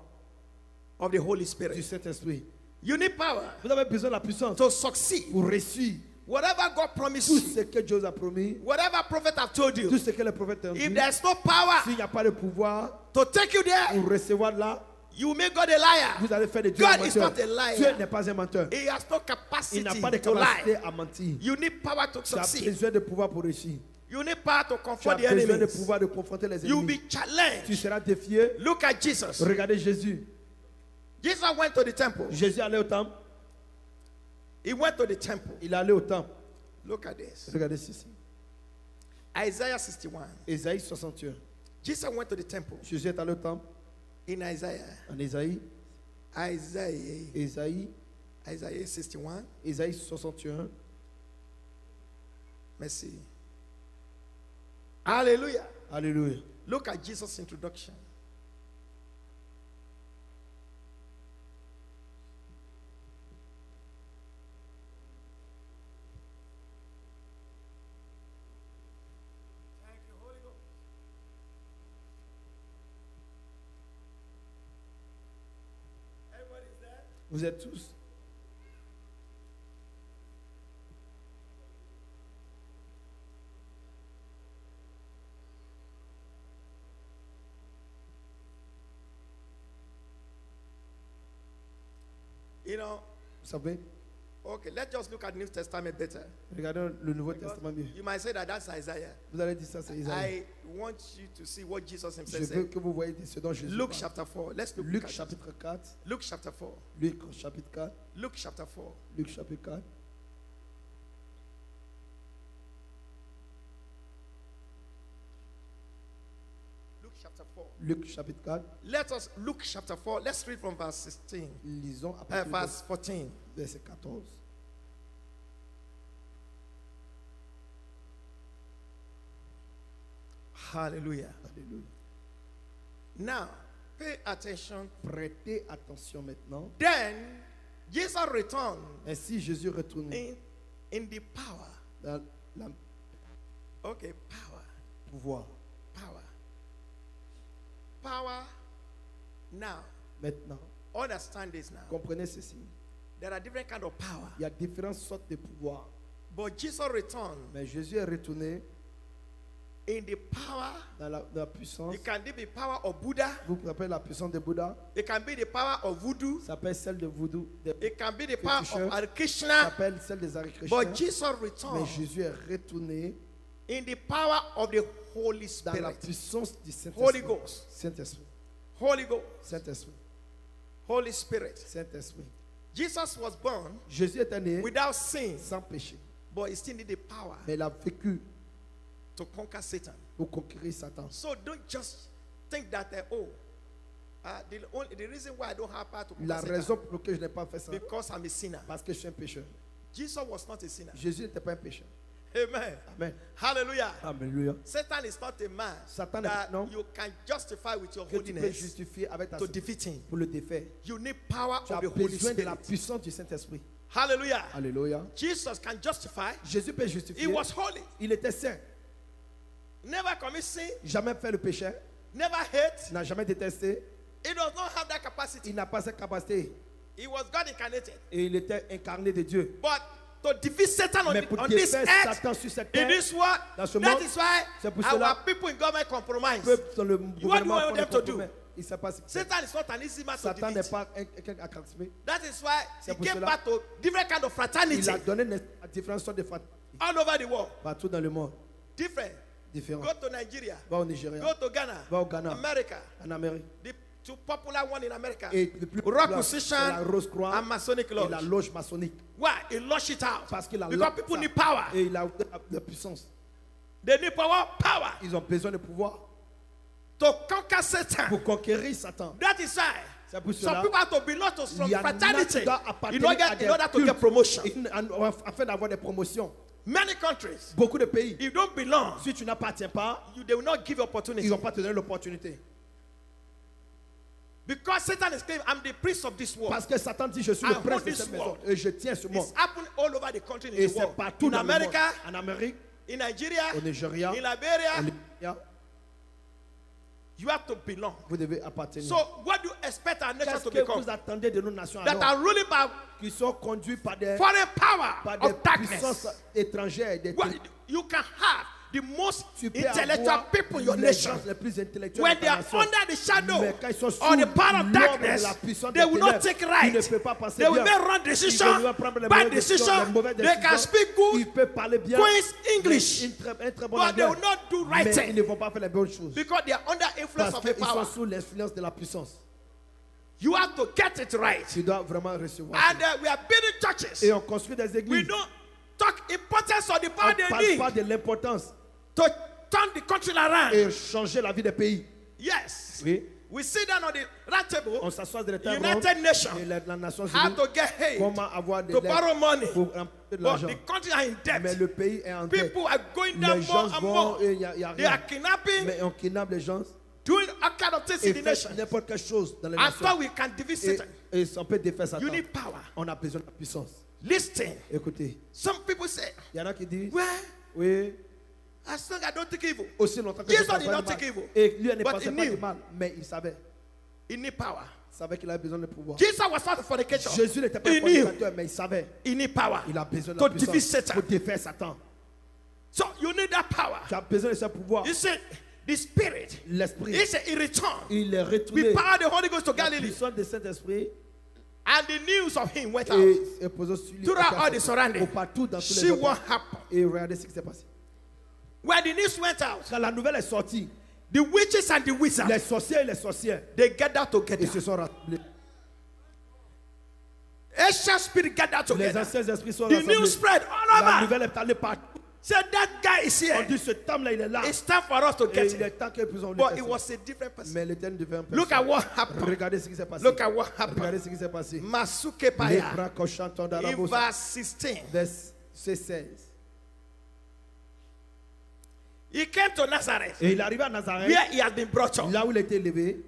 of the Holy du Spirit. Saint-Esprit. You need power Vous avez besoin de la puissance to succeed. pour réussir Whatever God promised tout you, ce que Dieu a promis, whatever prophet have told tout you, ce que le prophète a if dit. there's no power S'il n'y a pas de pouvoir to take you there, pour recevoir là, you make God a liar. vous allez faire de Dieu God un is menteur. not a liar. Dieu n'est pas un menteur. He has no Il capacity n'a pas de to capacité lie. à mentir. You need power to Tu as succeed. besoin de pouvoir pour réussir. You need power to Tu as confront the besoin de enemies. pouvoir de confronter les You'll ennemis. be challenged. Tu seras défié. Look at Jesus. Regardez Jésus. Jesus went to the temple. Jésus allait au temple. He went to the temple. Il allait au temple. Look at this. Regardez ceci. Isaiah 61. Ésaïe 61. Jesus went to the temple. Jésus est allé au temple. In Isaiah. En Ésaïe. Isaiah Ésaïe 61. Ésaïe 61. Merci. Hallelujah. Alléluia. Look at Jesus' introduction. Thank you, Holy Ghost. Everybody's there? Vous êtes tous. You know, Vous savez, okay, let's just look at New Testament better. regardez le Nouveau Testament mieux. You might say that that's Isaiah. Vous allez dire ça, c'est Isaïe. I want you to see what Jesus Je himself veux said. que vous voyez ce dont Jésus Luke parle. chapter 4. Let's look Luc at it. chapitre 4. Luke chapter 4. Luc chapitre 4. Luke chapter 4. Luc chapitre 4. Luke chapter 4. Luc chapitre 4. Let us Luke chapter 4. Let's read from verse 16. Lisons à partir Verse 14. du verset 14. Hallelujah. Alléluia. Now, pay attention. Prêtez attention maintenant. Then Jesus returned Ainsi Jésus retournait in the power. dans le Okay, power. pouvoir. Power. Power. Now, Maintenant, understand this now. comprenez ceci. There are different kind of power. Il y a différentes sortes de pouvoirs. But Jesus returned Mais Jésus est retourné in the power. dans la puissance. It can be the power of Buddha. Vous vous rappelez la puissance de Bouddha? It can be the power of voodoo. Ça s'appelle celle de Voodoo. It can be the power of Ça Hare Krishna. s'appelle celle des Hare Krishna. But Jesus Mais returned Jésus est retourné in the power of the Holy dans la Spirit. puissance du Holy Saint-Esprit. Ghost. Saint-Esprit. Holy Ghost. Saint-Esprit. Holy Spirit. Saint-Esprit. Jesus was born Jésus est né without sin, sans péché. but he still needed the power Mais il a vécu to conquer Satan. pour conquérir Satan. So don't just think that, the reason why I don't have power to conquer La Satan raison pour laquelle je n'ai pas fait ça, because I'm a sinner. parce que je suis un pécheur. Jesus was not a sinner. Jésus n'était pas un pécheur. Amen. Amen. Hallelujah. Alléluia. Satan is not a man Satan n'est- that non. you can justify with your Que tu peux holiness justifier avec ta to sainteté defeat him. pour le défaire. You need power Tu of as the Holy besoin de la Spirit. puissance du Saint-Esprit. Hallelujah. Alléluia. Jesus can justify. Jésus peut He justifier. was holy. Il était saint. Never commit sin. Jamais fait le péché. Never hate. N'a jamais détesté. He does not have that capacity. Il n'a pas cette capacité. He was God incarnated. Et il était incarné de Dieu. But to defeat Satan Mais pour on this défaire earth, Satan sur cette in terre, this world, dans ce that monde, is why c'est pour our cela- people in government compromise. peuple dans le What do you gouvernement want font them des to do? compromis. Il ne sait pas ce qu'il fait. Satan is not an easy man to Satan n'est defeat. pas quelqu'un à calmer. That is why C'est he pour came cela- back to different kind of fraternity Il a donné à différentes sortes de fraternité all over the world. partout dans le monde. Different. Différents. Go to Nigeria. Va au Nigeria, Go to Ghana. va au Ghana, America. en Amérique. The two popular one in America. Et le plus Rock populaire, Position c'est la Rose Croix and Masonic et la Lodge. loge maçonnique. Why? He launched it out. Parce qu'il a Because lancé people ça. need power. Et il a la puissance. They need power. Power. Ils ont besoin de pouvoir To conquer Satan. pour conquérir Satan. That is why C'est pour some cela people have to belong to some il y en a fraternity qui doivent in appartenir à order, des in order to cultes get promotion. afin d'avoir des promotions. Many countries, Beaucoup de pays, if you don't belong, si tu n'appartiens pas, they will not give you opportunity. ils n'ont pas te donné l'opportunité. Because Satan is claiming, I'm the prince of this world. Parce que Satan dit, je suis I le prince hold de this cette maison world. et je tiens ce monde. It's happening all over the country in Et the c'est world. partout In dans le monde. America, En Amérique, in Nigeria, au Nigeria, in Liberia, au Libéria, you have to belong. vous devez appartenir. So what do you expect our nation Qu'est-ce to que become? vous attendez de nos nations That alors, are ruling by qui sont conduits par des foreign power of puissances darkness. étrangères, des What, you can have the most tu peux intellectual avoir people in your les nation. gens les plus intellectuels When de they ta are nation. under the shadow Mais quand ils sont or sous the power of l'ombre de darkness, la puissance they des will not ténèbres, take ils right. ne peuvent pas penser They will bien. make wrong Ils decisions, vont prendre les bad mauvaises décisions, les decisions. mauvaises They can décisions. speak good, Ils peuvent parler bien, Queen's English, un très bon but they anglais, will not do right mais ils thing ne vont pas faire les bonnes choses. because they are under influence Parce of a qu'ils sont power. sous l'influence de la puissance. You have to get it right. Tu dois vraiment recevoir. And we are building churches. Et on construit des We églises. don't talk importance of the On power ne they parle need pas de l'importance to turn the country around. et changer la vie des pays. Yes. Oui. We sit down on the round table, On s'assoit de l'état United Nations, et la Nations how Unies. to get aid, Comment avoir des to borrow money. pour emprunter de But l'argent. the country are in Mais debt. le pays est en dette. People are going down Les more gens and vont more. et il n'y a They are rien. kidnapping, Mais on kidnappe les gens doing all kind of things et in the fait nation. n'importe quelle chose dans les I thought nations. we can defeat Et, Satan. et on peut défaire Satan. You need power. On a besoin de la puissance. Listen. Écoutez, Some people say, il y en a qui disent, well, oui, as long as I don't think evil, aussi longtemps que Jesus je pense did pas not du mal. think evil. Et lui, il ne But pensait he pas knew. du mal, mais il savait. he need power. Il savait qu'il avait besoin de pouvoir. Jesus was not a fornicator. Jésus n'était pas He un knew. fornicateur, mais il savait. He need power Il a besoin de to la defeat puissance Satan. pour défaire Satan. So you need that power. Tu as besoin de ce pouvoir. You see, the spirit, L'esprit, he said, he returned. il est retourné. We power the Holy Ghost to La Galilee. puissance de Saint-Esprit And the news of him went out. et posé sur lui. Throughout all the surroundings. Partout dans tous les See autres. what happened. Et regardez ce qui s'est passé. When the news went out, Quand la nouvelle est sortie, the witches and the les wizards, sorciers et les sorcières, they gathered ils together. se sont rassemblés. Ancient spirit gathered Les together. anciens esprits sont The rassemblés. news spread all La over. nouvelle est allée partout. Said that guy is On here. dit cet homme-là, il est là. It's time for us to Et get il him. est temps que puissent But it was a different person. Mais l'Éternel devait un peu. Look at what happened. Regardez ce qui s'est passé. Look at what happened. Regardez ce qui s'est passé. Masuke Les Paya. bras cochantons In d'Arabos. verse 16. Verset 16. He came to Nazareth, Et il arrive à Nazareth, where he had been brought up. là où il était élevé.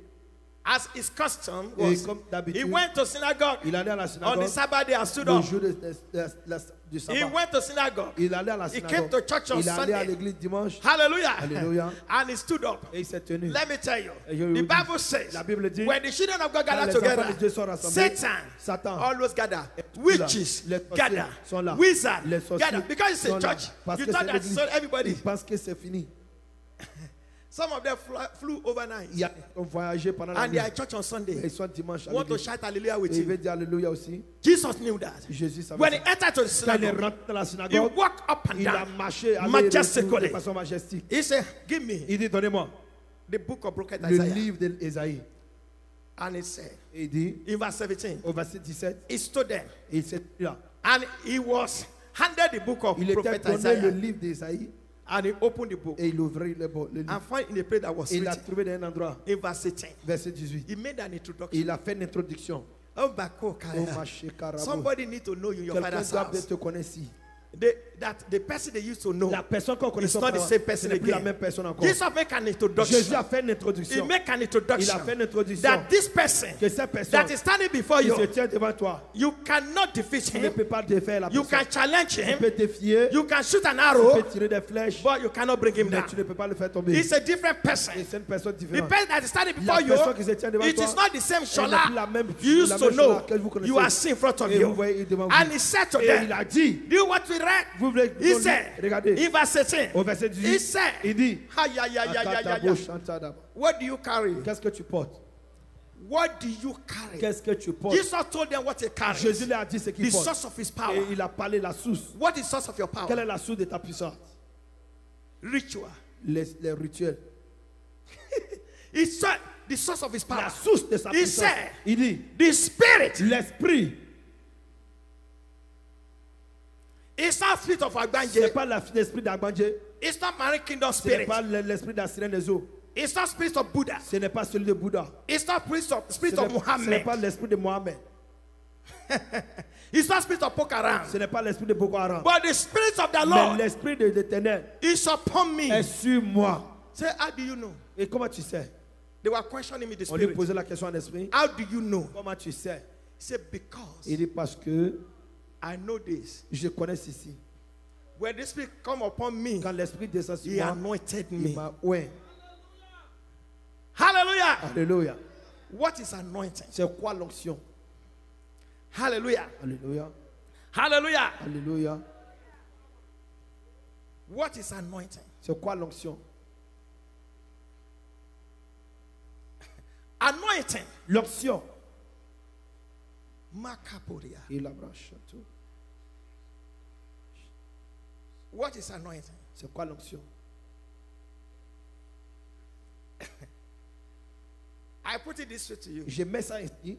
As his custom Et was, comme he d'habitude, went to synagogue il allait à la on the synagogue Sabbath day and stood le up. jour du He sabbat. went to synagogue. Il allait à la He came synagogue. to church on Il allait à Sunday. l'église dimanche. Hallelujah. Hallelujah. And he stood up. Et il s'est tenu. Let me tell you, Et je the vous dis, Bible says, la Bible dit, when the children of God quand gather les enfants de Dieu together, sont rassemblés, Satan Satan always gather. là. Witches Les sorciers gather. sont là. Wizards Les sorciers gather. Because it's a sont là. church, Parce you que thought c'est that l'église. so everybody. Ils pensent que c'est fini. Some of them flew overnight. Ils ont voyagé pendant la And they nuit. are at church on Et Sunday. ils sont dimanche à Want to l'église. shout hallelujah with Et il you. veut dire Alléluia aussi. Jesus knew that. Jésus savait When he ça. entered to the Quand il est synagogue, rentré dans la he synagogue, walked up and il a down marché aller et retour majestically. de façon majestique. He said, give me Il dit, donnez-moi the book of Prophet le Isaiah. livre d'Ésaïe. And he said, Et il dit, in verse 17, au verset 17, he stood there et il s'est là. and he was handed the book of Il était Prophet donné le Isaiah. livre d'Ésaïe And he opened the book et il ouvrit le livre. and found in a place that was Et il l'a written trouvé dans un endroit, in verse 18. verset 18. He made an Et introduction. il a fait une introduction. Oh, Bako Oh, Kaya. Maché Karabo. Somebody need to know you in your Quelqu'un father's doit bien house. te connaître ici. That the person they used to know La personne qu'on connaît is not the same person ce n'est plus la again. même personne encore. Jesus make an Jésus introduction. a fait une He introduction. make an Il introduction a fait une introduction. that this person Que cette personne that is standing before qui se you, tient devant toi, you cannot defeat tu ne him. peux pas défaire la You personne. can challenge Tu him. peux défier, You can shoot an tu arrow, peux tirer des flèches, but you cannot bring him mais down. tu ne peux pas le faire tomber. It's a different person. Et c'est une personne The différente. person that is standing La before you, personne qui se tient devant it toi, is not the same elle n'est plus la Shola même, you used la to même know. Shola que vous connaissez. You are seeing in front of Et vous you. voyez devant vous. And he said to Et them, il a dit, do you want to read? vous voulez He said, regardez, in verse 16, au verset he 18, said, il dit, "Hi, what do you carry? qu'est-ce que tu portes? What do you carry?" Qu'est-ce que tu portes? Jesus told them what he carries. Jésus lui a dit ce The qu'il porte. source of his Et power. il a parlé la source. What is the source of your Quelle power? est la source de ta puissance? Ritual. Les rituels. He said the source of his La power. source de sa He puissance. said, Il dit, the spirit l'esprit, is not spirit of ce n'est Agbanje. pas l'esprit d'Agbanje, It's not Marine Kingdom ce n'est spirit. pas l'esprit de la sirène des eaux, It's not spirit of Buddha. ce n'est pas celui de Bouddha, It's not ce spirit of n'est pas Muhammad. l'esprit de Mohammed, It's not spirit of Pokaram. ce n'est pas l'esprit de Boko Haram, But the spirit of the mais Lord l'esprit de l'Éternel is upon me. est sur moi. Say, how do you know? Et comment tu sais? They were questioning me the On lui spirit. posait la question en esprit. How do you know? Comment tu sais? He said, because Il dit parce que I know this. je connais ceci. When the spirit come upon me, Quand l'esprit descend sur he moi, anointed il me. m'a oint. Hallelujah. Alléluia. What is anointing? C'est quoi l'onction? Hallelujah. Alléluia. Hallelujah. Alléluia. What is anointing? C'est quoi l'onction? Anointing. L'onction. Makaporia. Il abrache tout. What is anointing? C'est quoi l'onction? I put it this way to you. Je mets ça ici.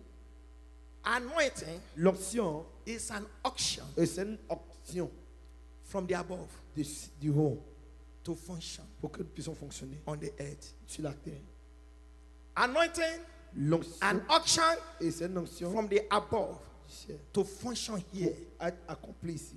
Anointing L'onction, is an auction c'est une onction from the above du haut to function pour que nous puissions fonctionner on the earth. sur la terre. Anointing, L'onction, an auction et c'est une onction from the above du ciel to function pour here. être accomplie ici.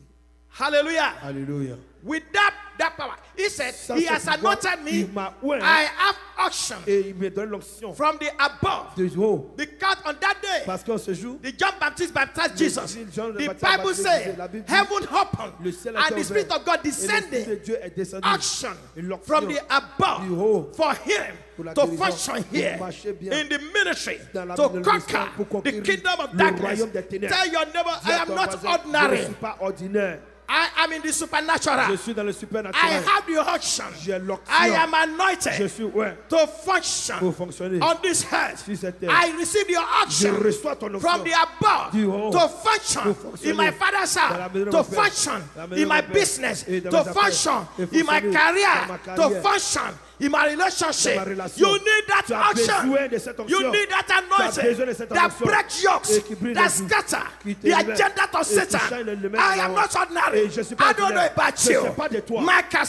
Hallelujah. Alléluia. With that power. He said, Ça, he c'est has pouvoir. anointed me. Il m'a oint I have auction et il me donne l'onction from the above. du haut. Because on that day, Parce qu'en ce jour, the John Baptist baptized Jesus. John le The Baptiste Bible baptisé, says, la Bible dit, heaven opened le ciel and était the Spirit ouvert, of God et l'Esprit de descended. Dieu est descendu. Action Une onction from the du above haut for him pour la to guérison, function pour here marcher bien in the ministry dans la to ministère, pour conquer the conquérir kingdom of le darkness. royaume des ténèbres. Tell your neighbor, Dis I à am ton not voisin, je ne ordinary. suis pas ordinaire. I am in the supernatural. Je suis dans le I supernaturel. have the unction. J'ai l'onction. I am Je anointed suis ouais, to function pour fonctionner on this earth. sur cette terre. I receive your Je unction reçois ton onction from the above du haut to function pour fonctionner in my father's dans la house, maison de to mon père, function dans la maison in de my mon père, business, et dans to mes affaires, function et in my fonctionner dans career, ma to carrière, function in my relationship. dans ma relation. You need that Tu as unction. besoin de cette onction. You need that Tu as besoin de anointing cette that onction. breaks yokes, Et qui brise that les joues, scatter qui te the libère, agenda of et qui Satan. chaîne le maître I de la am loi. not ordinary. Et je suis pas I don't know ordinaire. about Je you. sais pas de toi.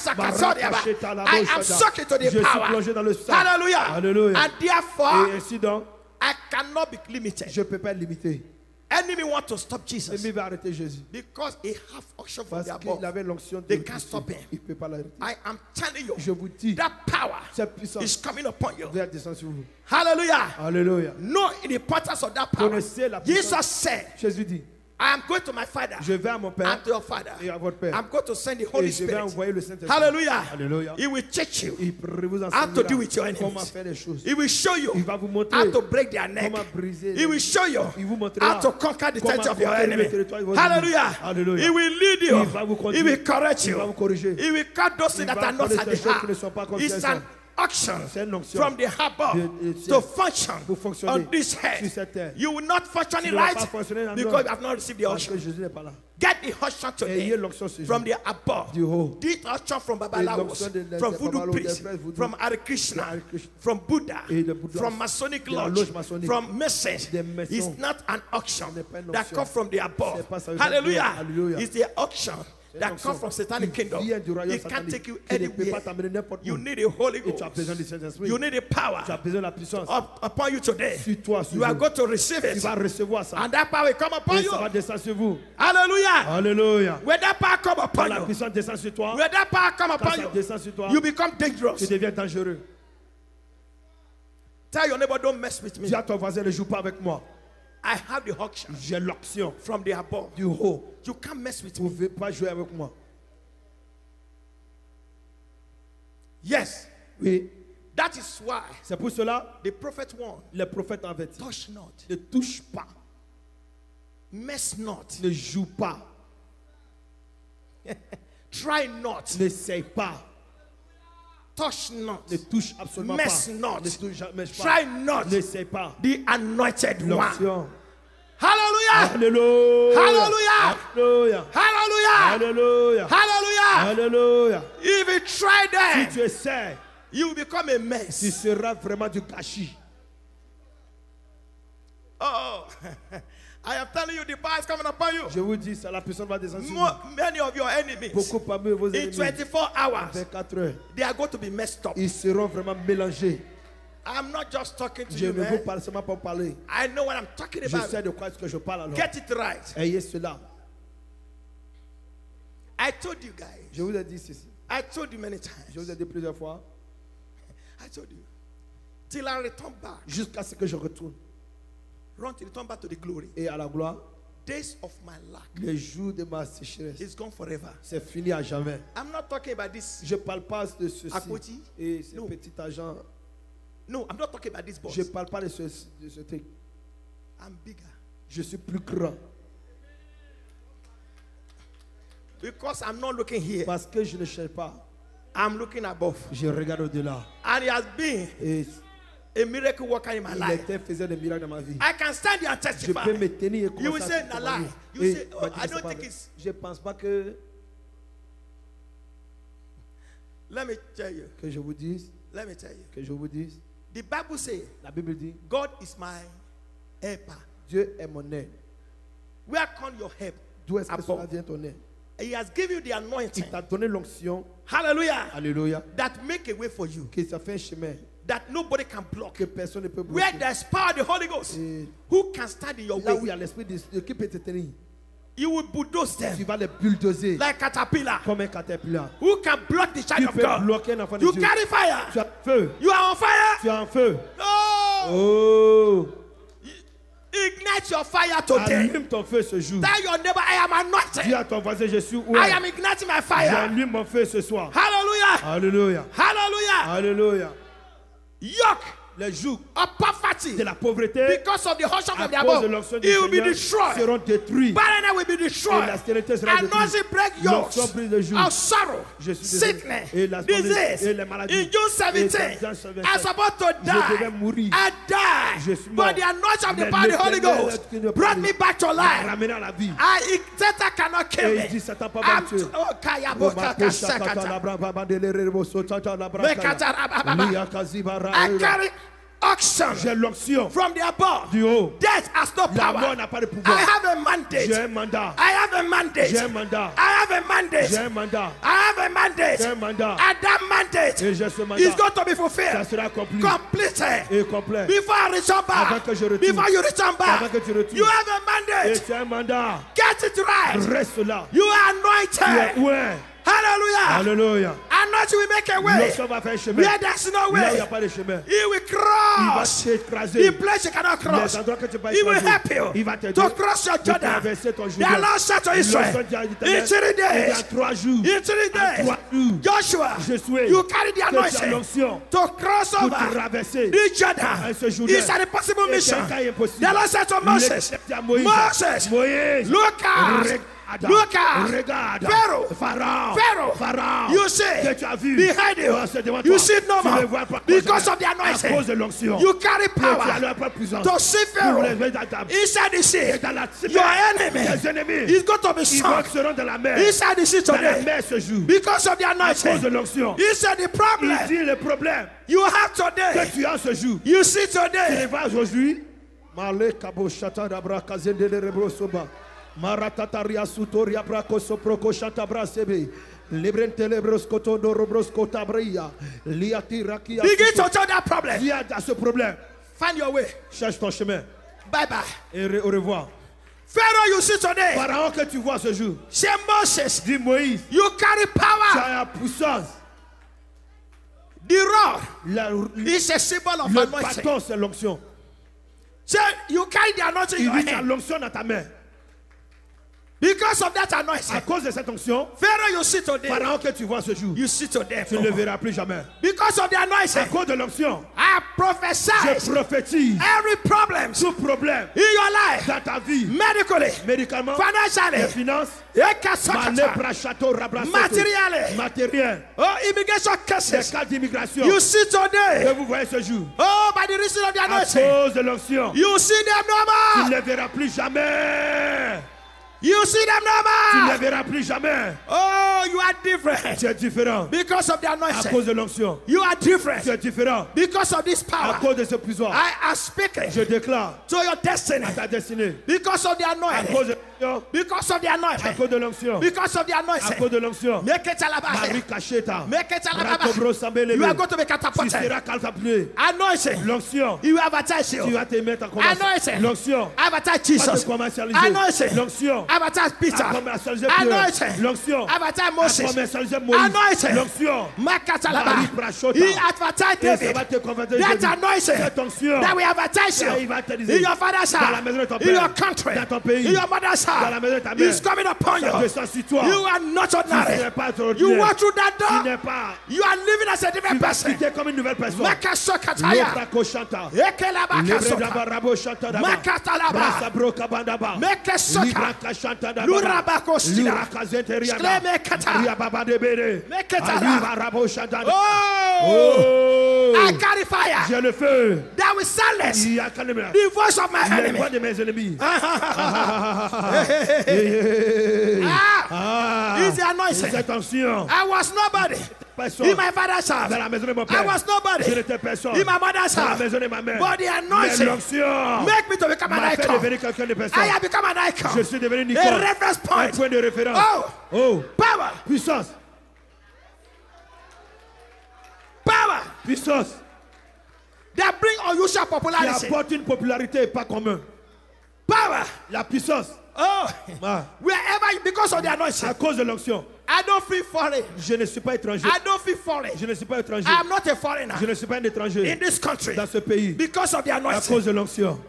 Makasakasodiaba. I am soaked to the Je suis power. plongé dans le sang. Hallelujah. Alléluia. And therefore, Et ainsi donc, I cannot be limited. je ne peux pas être limité. Enemy want to stop Jesus L'ennemi va arrêter Jésus. because he have auction from Parce the above. qu'il avait l'onction de They can't Christ. stop him. Il ne peut pas l'arrêter. I am telling you, Je vous dis, that power cette puissance is coming upon you. va descendre sur vous. Hallelujah. Alléluia. Know the importance of that power. Connaissez la puissance. Jesus said, Jésus dit, I am going to my father je vais à mon Père and to your father. et à votre Père. I'm going to send the Holy Et je vais Spirit. envoyer le Saint-Esprit. Hallelujah. Alléluia. He will teach you. Il vous How to enseignera deal with your comment enemies. faire les choses. He will show you Il va vous montrer how to break their neck. comment briser. He will show you Il vous montrera how to conquer the comment territory of your conquérir enemy. le territoire de vos Hallelujah. ennemis. Alléluia. He will lead you. Il va vous He conduire. will correct Il va vous you. corriger. He will cut those things Il that va are not corriger at the ces choses qui ne heart. sont pas comme It's elles an sont. auction C'est une onction from the above du ciel to function pour fonctionner on this sur head. cette terre. You will not function Tu it ne vas right pas fonctionner dans le because nord. you have not received the Parce que unction. Jésus n'est pas là. Get the unction Ayez today l'onction ce from jour. the above. Du haut. The unction from Et Babalawos, l'onction de- from de voodoo Babalawo, des priests, frères voodoo, from Hare Krishna, Hare Krishna, from Buddha, et de Bouddha, from Masonic de la Lodge, loge maçonnique, from Masons. des maçons. It's not an auction Ce n'est pas une that onction. comes from the above. C'est pas ça, Hallelujah. Alléluia. It's the auction that onction comes from Satanic qui kingdom. vient du royaume It can't satanique, take you qui ne peut anywhere. pas t'amener n'importe You où. need a Holy Et tu as besoin du Ghost. Saint-Esprit. You need a power Tu as besoin de la puissance. upon you today. Sur toi, sur You are vous. going to receive Tu it. vas recevoir ça. And that power will come upon Et you. ça va descendre sur vous. Hallelujah. Alléluia. When that power come Quand upon la you, puissance descend sur toi, when that power come quand upon ça you, descend sur toi, you become dangerous. tu deviens dangereux. Tell your neighbor, don't mess with me. Dis à ton voisin, ne joue pas avec moi. I have the auction J'ai l'onction from the above. du haut. You can't mess with Vous me. ne pouvez pas jouer avec moi. Yes. Oui. That is why C'est pour cela, the prophet warned, les prophètes avertis. touch not, Ne touche pas. mess not, Ne joue pas. try not, N'essaye pas. touch not, Ne touche absolument Mess pas. not. Ne touche jamais pas. try not N'essaye pas. the anointed one. L'onction. Hallelujah. Alléluia. Hallelujah. Alléluia. Hallelujah. Alléluia. Hallelujah. Alléluia. If you try Si that, tu essaies, you will become a tu mess. seras vraiment du gâchis. Oh, I am telling you, the power is coming upon you. Je vous dis, ça, la puissance va descendre sur vous. Many of your enemies, Beaucoup parmi vos in ennemis, 24 hours, 24 heures, they are going to be messed up. ils seront vraiment mélangés. I'm not just talking to Je you, ne vous man. parle seulement pas parler. I know what I'm talking Je about. sais de quoi est-ce que je parle alors. Get it right. Ayez cela. I told you guys. Je vous ai dit ceci. I told you many Je vous times. ai dit plusieurs fois. I told you. till I return back. jusqu'à ce que je retourne. Run till return back to the glory. Et à la gloire, Days of my lack les jours de ma sécheresse, is gone forever. c'est fini à jamais. I'm not talking about this. Je ne parle pas de ceci. Akoti? Et ce Non. petit agent, No, I'm not talking about this boss. je ne parle pas de ce truc. I'm bigger. Je suis plus grand. Because I'm not looking here. Parce que je ne cherche pas. I'm looking above. Je regarde au-delà. And he has been Et a miracle worker in my il life. était faisait des miracles dans ma vie. I can stand here and Je testify. peux me tenir et You will commencer à say, témoigner. "Nala." You Et say, "Oh, on va dire I que c'est don't pas think vrai. it's-" Je ne pense pas que Let me tell you. je vous dise, Let me tell you. que je vous dise. The Bible says, La Bible dit, God is my helper. Dieu est mon aide. Where come your help? D'où est-ce que Above. cela vient ton aide? He has given you the anointing. Il t'a donné l'onction, Hallelujah. alléluia, That make a way for you. que ça fait un chemin That nobody can block. que personne ne peut Where bloquer. there's power of the Holy Ghost, Et who can stand in your là où il y way? a l'esprit de Dieu qui peut te tenir, You will bulldoze tu them vas les bulldozer like caterpillar. comme un caterpillar. Who can block the child Tu of peux God? bloquer un enfant de You Dieu. carry Tu fire. as feu, You are on fire. tu as un feu. No. Oh, Ignite your fire today. allume ton feu ce jour. Tell your neighbor, I am Dis anointed. à ton voisin, je suis où? I am igniting my fire. J'allume mon feu ce soir. Hallelujah. Alléluia, Hallelujah. alléluia. Yoke Les jours of poverty de la pauvreté, because of the hushing à of the cause de above, l'onction du it will be Seigneur, destroyed. seront détruits. Barrenness will be Et destroyed. la stérilité sera détruite. Anointing break yokes L'onction brise le joug. of sorrow, Je suis désolé. sickness, Et la maladie, disease. et les maladies. In June 17, Et dans Jean 17, I was about to je devais die. mourir. I died. Je suis mort. But the anointing of the Mais power of the Holy l'Éternel Ghost qui ne brought parle- me back to m'a life. ramené à la vie. Satan cannot kill Et il me. dit, Satan peut I'm pas me tuer. oh, kaya Oh, boka ma kasakata. kosha la bra- ba- ba- de le rebo so ta ta la bra- Mekata rabababa. Lia kazi ba ra- I carry oxen J'ai l'onction from the above. du haut. Death has no La mort power. n'a pas de pouvoir. I have a mandate. J'ai un mandat. I have a mandate. J'ai un mandat. I have a mandate. J'ai un mandat. I have a mandate. J'ai un mandat. And that mandate Et j'ai ce is mandat. going to be Ça fulfilled. sera accompli Completed. et complet. Before I return Avant back. que je retourne. Before you return back. Avant que tu retournes. You have a Et mandate. tu as un mandat. Get it right. Reste là. You are Tu es anointed. ouais. Hallelujah. Alléluia. Anointing will make a way. L'onction va faire un chemin. Where there's no Là où il n'y way. a pas de chemin. He will Il va cross. t'écraser. The place you cannot cross. Les endroits que tu vas He will écraser. help you Il va t'aider to cross your de Jordan. traverser ton The Jourdain. Lord said to L'onction Israel, dit à in l'Éternel, 3 il y a days, 3 jours. in 3 days, 3 jours. Joshua, Je souhaite you carry the que tu as anointing l'onction to cross pour over traverser the Jordan. ce Jourdain. It's an impossible Et mission. c'est un cas impossible. The Lord said to Moses, L'Éternel dit à Moïse, Moses, Moïse, look out, look out, regarde, Pharaoh, Pharaon, Pharaoh, you que see, tu as vu behind you, c'est devant you toi. see no Tu ne more, vois pas because of the à cause de anointing. l'onction. You carry Tu as power la puissance to see pour Pharaoh lever ta table. inside the sea. Dans la Your tes enemy ennemis, is going to be ils sunk seront dans la mer. inside the sea Dans la today mer ce jour. because of the À cause de anointing. l'onction. He said the Il problem dit le problème you have que today, tu as ce jour. you see Tu today, les vois aujourd'hui. Male kabo shata dabra kazende le rebro soba. Maratataria sutoria brako soproko shata brasebe. Librente lebros kotondo robros kotabria. Liati rakia. begin to tell that problem. Dis à ce problème. Find your way. Cherche ton chemin. Bye bye. Et au revoir. Pharaoh, you see today, Pharaon que tu vois ce jour. say Moses, Dis Moïse. you carry Tu power. as la puissance. The rod Le is a symbol of anointing. bâton c'est l'onction. Say you carry the anointing in Il your dit tu as hand. l'onction dans ta main. Because of that À anointing, cause de cette onction, Pharaoh, you see today, Pharaon que tu vois ce jour, you see today. tu ne le verras plus jamais. Because of the À anointing, cause de l'onction, I je prophesy prophétise every problem tout problème in your life, dans ta vie, medically, médicalement, les financially, finances, ekasakata, materially, matériel, oh, immigration les cases. cas d'immigration You see que today, vous voyez ce jour. oh, by the reason of the À anointing, cause de l'onction, you see them no tu more. ne les verras plus jamais. You see them no Tu ne les more. verras plus jamais. Oh, you are different Tu es différent. because of the À anointing. cause de l'onction, You are tu different es différent. because of this À power. cause de ce pouvoir, I am speaking je déclare to your destiny ta destinée. because of the À anointing. cause de Because of the À anointing. cause de l'onction. Because of the À anointing. cause de l'onction. Make it alaba. Marie Cacheta. Make it Rakobro alaba. Sambelebe. You are going to be Tu catapulted. seras catapulté. Anointing. L'onction. You advertise Tu you. vas te mettre en commerce. Anointing. L'onction. Advertise Tu vas te Jesus. commercialiser. Anointing. L'onction. Advertise Peter. À commercialiser Pierre. Anointing. L'onction. Advertise À Moses. commercialiser Moïse. Anointing. L'onction. Makatalaba. Marie Prachota. He advertised Et ça David. va te convertir. That anointing. Cette onction. That we advertise Ça, il you. va te In dire. your father's Dans la house. maison de ton In père. your country. Dans ton pays. In your mother's Dans la house. maison de ta mère. He's coming upon Ça you. descend sur toi. You are not Tu ordinary. n'es pas You ordinaire. walk through that Tu door. n'es pas. You are living as a Tu different vas person. quitter comme une nouvelle personne. Makasokataya. L'Oprako chanta. Ekelabakasoka. Lebredabarabo chanta daba. Makatalaba. Brasabro kabandaba. Mekesoka. Libraka chanta daba. Lurabakosida. Luraka zenteriana. Sklemekata. Riababa de bere. Meketala. Alibarabo chanta daba. Oh! Oh! I carry fire J'ai le feu. that will silence Il y a quand même the voice of my les enemy. voix de mes ennemis. It's the anointing. Cette onction. I was nobody Personne. in my father's Dans la house. maison de mon I père. was Je nobody n'étais personne. in my mother's Dans la house. maison de ma mère. But the Mais anointing l'onction make me to become an m'a fait icon. devenir quelqu'un de personne. I have become an icon. Je suis devenu une A icône. reference Un point. point de référence. Oh, Oh, power, puissance, power puissance. that bring unusual Qui popularity. apporte une popularité pas commune. Power. La puissance. Oh, Ah, wherever because of the anointing, à cause de l'onction. I don't feel foreign. Je ne suis pas étranger. I don't feel foreign. Je ne suis pas étranger. I'm not a foreigner Je ne suis pas un in étranger this country dans ce pays. because of the À anointing. cause de l'onction.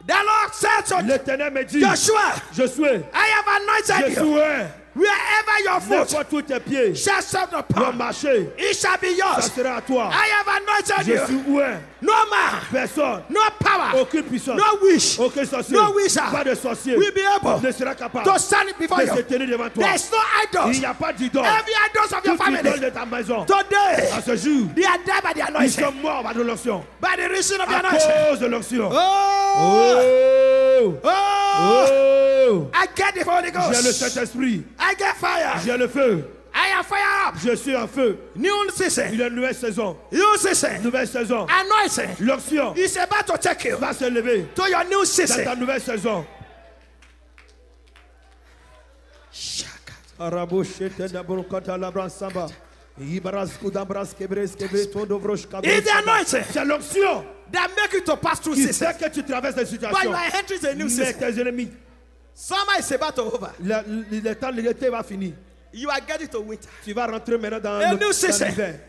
The Lord said to L'Éternel me dit, Joshua, je suis. I have anointed Je you. suis. Wherever your foot N'importe où tes pieds shall step vont upon, marcher, it shall be ça yours. sera à toi. I have anointed Je you. suis oué. No man, Personne. no power, Aucune puissance. no wish Aucun sorcier. no wizard Pas de sorcier. will be able Ne sera capable to stand before de se you. tenir devant toi. There is no Il idols. n'y a pas d'idole. Every idols of your Toute idole family de ta maison. today, À ce jour, they are dead by the ils anointing, sont morts par de l'onction. by the reason of the À anointing. cause de l'onction. Oh, Oh! oh, Oh! I get the Holy J'ai le Ghost. Saint-Esprit. I get fire. J'ai le feu. I am fire up. Je suis en feu. New season. Il y a une nouvelle saison. New season. Nouvelle saison. Anointing L'onction is about to take you va se lever to your new dans season. ta nouvelle saison. Arabo shete da brokata la bransamba. Ibras kudabras kebres kebre todo vrosh kabres. It's the anointing C'est l'onction that make you to pass through qui seasons. fait que tu traverses les But you situations. are entering a new Mais season. tes ennemis, Summer is about to over. le temps de l'été va finir. You are getting to winter. Tu vas rentrer maintenant dans A le- new dans season l'hiver.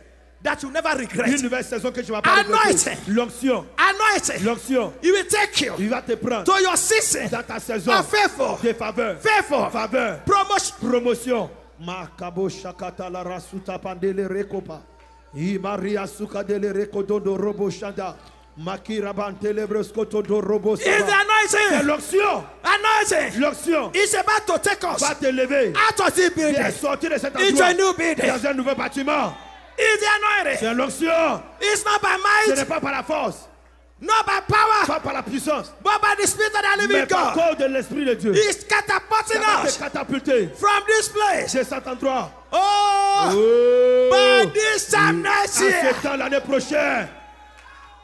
that you never Une regret. nouvelle saison que tu vas pas regretter. Anointing. L'onction, Anointing. l'onction, It will take you il va te prendre to your season dans ta saison of faithful, de faveur. faithful Faveur. promotion. Promotion. Makabo shakata la rasuta pandele rekopa. I Maria suka dele rekodondo robo shanda. Makira bantele breskoto do robo It's the saba. C'est anointing. l'onction. Anointing L'onction is about to take us va te lever. out of this Et building sortir de cet into a endroit new building. dans un nouveau bâtiment. It's the anointing. C'est l'onction. It's not by Ce n'est might, pas par la force, not by power, pas par la puissance, but by the Spirit of the mais living par God. cause de l'Esprit de Dieu. He's catapulting Ça va te us catapulter from this place. de cet endroit. Oh, Oh. by this time À next year. ce temps l'année prochaine.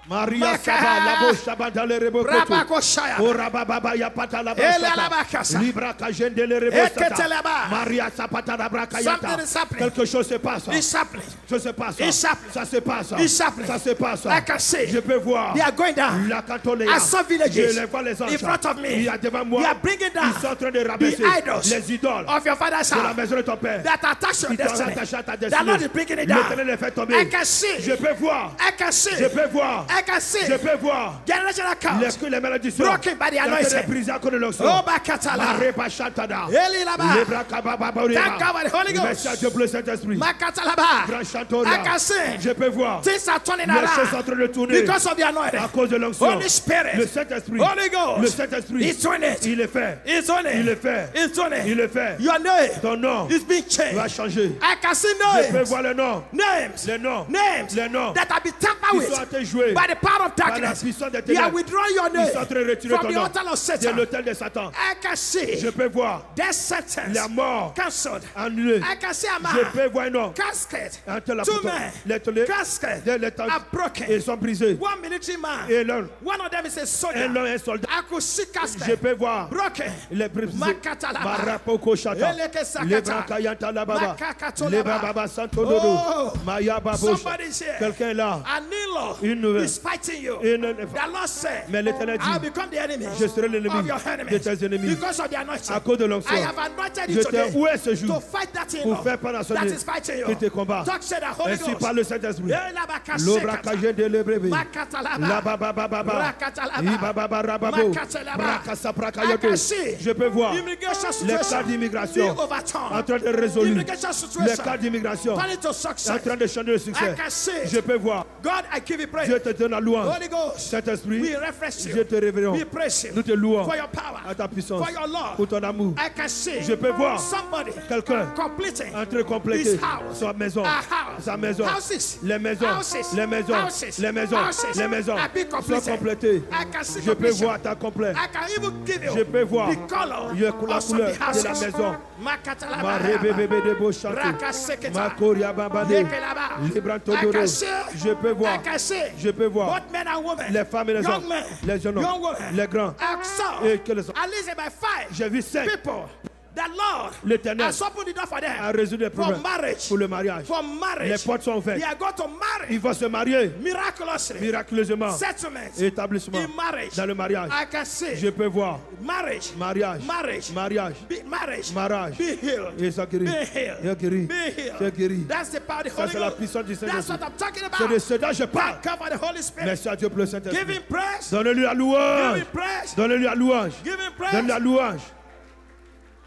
Maria Maka. Saba, Labo Saba dans le Rebokoto. Rabakoshaya. O Rababa Yapata la Ele Brasata. alabakasa. Libra Kajende le Rebosata. Eketeleba. Maria Sapata la Something Brakayata. is happening. Quelque chose se passe. It's happening. Ça se passe. It's happening. Ça se passe. It's happening. Ça se passe. I can see. Je peux voir. They are going down. La Catoléa. I saw villages Je les vois les anges. in front of me. Il y a devant moi. They are bringing down Ils sont en train de rabaisser the idols les idoles of your father's de la house maison de ton père. that attach your Qui sont destiny. attachés à ta The destinée. Lord is bringing it down. L'Éternel les fait tomber. I can see. Je peux voir. I can see. Je peux voir. I can see. Je peux voir. Generational curse. Les malédictions. Broken by the Dans anointing. les prisons à cause de l'onction. Oh, Bakatala. Marepa Chantada. Eli Laba. Lebra Kababa Bauriba. Thank God for the Holy Ghost. Merci à Dieu pour le Saint-Esprit. Makatalaba. Grand I chantoria. can see. Je peux voir. Things are turning Les choses sont en around train de tourner. because of the anointing. À cause de l'onction. Holy Spirit. Le Saint-Esprit. Holy Ghost. Le Saint-Esprit. He's doing it. Il est fait. It's on Il it. est fait. It's on Il it. est fait. Your name Ton nom is being va changed. changer. I can see Je peux names. voir le nom. Names. Les noms. Names Les noms that have been tampered tampered qui sont en with train de jouer by the power of par la darkness. puissance des They are ténèbres. withdrawing your Ils sont en name train de retirer from ton the nom altar of de Satan. l'autel de Satan. I can see Je peux voir death sentence la mort cancelled. annulée. I can see a Je man peux voir un homme casket. entre la Two bouton. men Les télés, casket les temps, are broken. ils sont brisés. One military man. Et l'un, One of them is a soldier. un homme, un soldat. I could see Je casket peux voir broken. les brisés. Makatalaba. Marapoko Chata. Eleke sakata. Les Brankayanta Lababa. Makakatolaba. Les Bababa Santododo. Oh. Maya Babosha. Somebody's here. Quelqu'un est là. And Nilo Une nouvelle. is fighting you. Une- The Lord said, Mais l'Éternel I'll dit, become the enemy je serai l'ennemi of your de enemies tes ennemis. because of the anointing. À cause de I l'onction. have anointed Je you t'ai today oué ce to jour fight that in pour faire pendant ce that jour is fighting qui you. te combat. Talk said the Holy Ainsi Ghost. par le Saint-Esprit. Elabaka L'obrakaje de l'ébrévé. Makatalaba. La baba baba. Rakatalaba. Ibaba rababo. Makatalaba. Brakasa I prakayote. can see Je peux voir immigration les cas situation d'immigration being overturned. en train de résoudre. Immigration Les situation cas d'immigration turn into en success. train de changer de I succès. can see Je peux voir. God, I give you praise. Dieu te donne la louange. Holy Ghost, Saint-Esprit, we reference je you. te révérons. We praise you Nous te louons for your power, à ta puissance, for your love. pour ton amour. I can see Je peux voir somebody quelqu'un completing en train de compléter his house, sa maison, a house, sa maison, houses, les maisons, houses, les maisons, houses, les maisons, houses les maisons are being sont completed. complétées. I can see Je peux completion. voir ta complet. I can even give you Je peux voir the color la of couleur some of the de la houses. maison. Makatalaba. Ma rebébébé de beau château. Rakaseketa. Ma koria babade. Yekelaba. Libranto I doro. can see, Je peux voir. I can see Je peux voir both men and women, les femmes et les young hommes, men, les jeunes young hommes, women. les grands. I saw Et que les hommes. at least about 5 J'ai vu 5 people. The Lord L'Éternel has opened the door for them a résolu les for problèmes marriage. pour le mariage. For marriage. Les portes sont ouvertes. They are going to marry Ils vont se marier miraculously. miraculeusement. Settlement Établissement in marriage. dans le mariage. I can see Je peux voir marriage. mariage, Marriage. mariage, Marriage. mariage. Be healed. Et ça guérit. Be healed. Et guérit. Be healed. C'est guéri. That's the power of the Ça Holy c'est la Ghost. puissance du That's Saint-Esprit. what I'm talking C'est de about. ce dont je parle. Thank God for the Holy Spirit. Merci à Dieu pour le Give Saint-Esprit. him praise. Donne-lui la Give louange. him praise. Donne-lui la louange. Give him Donne la praise. louange.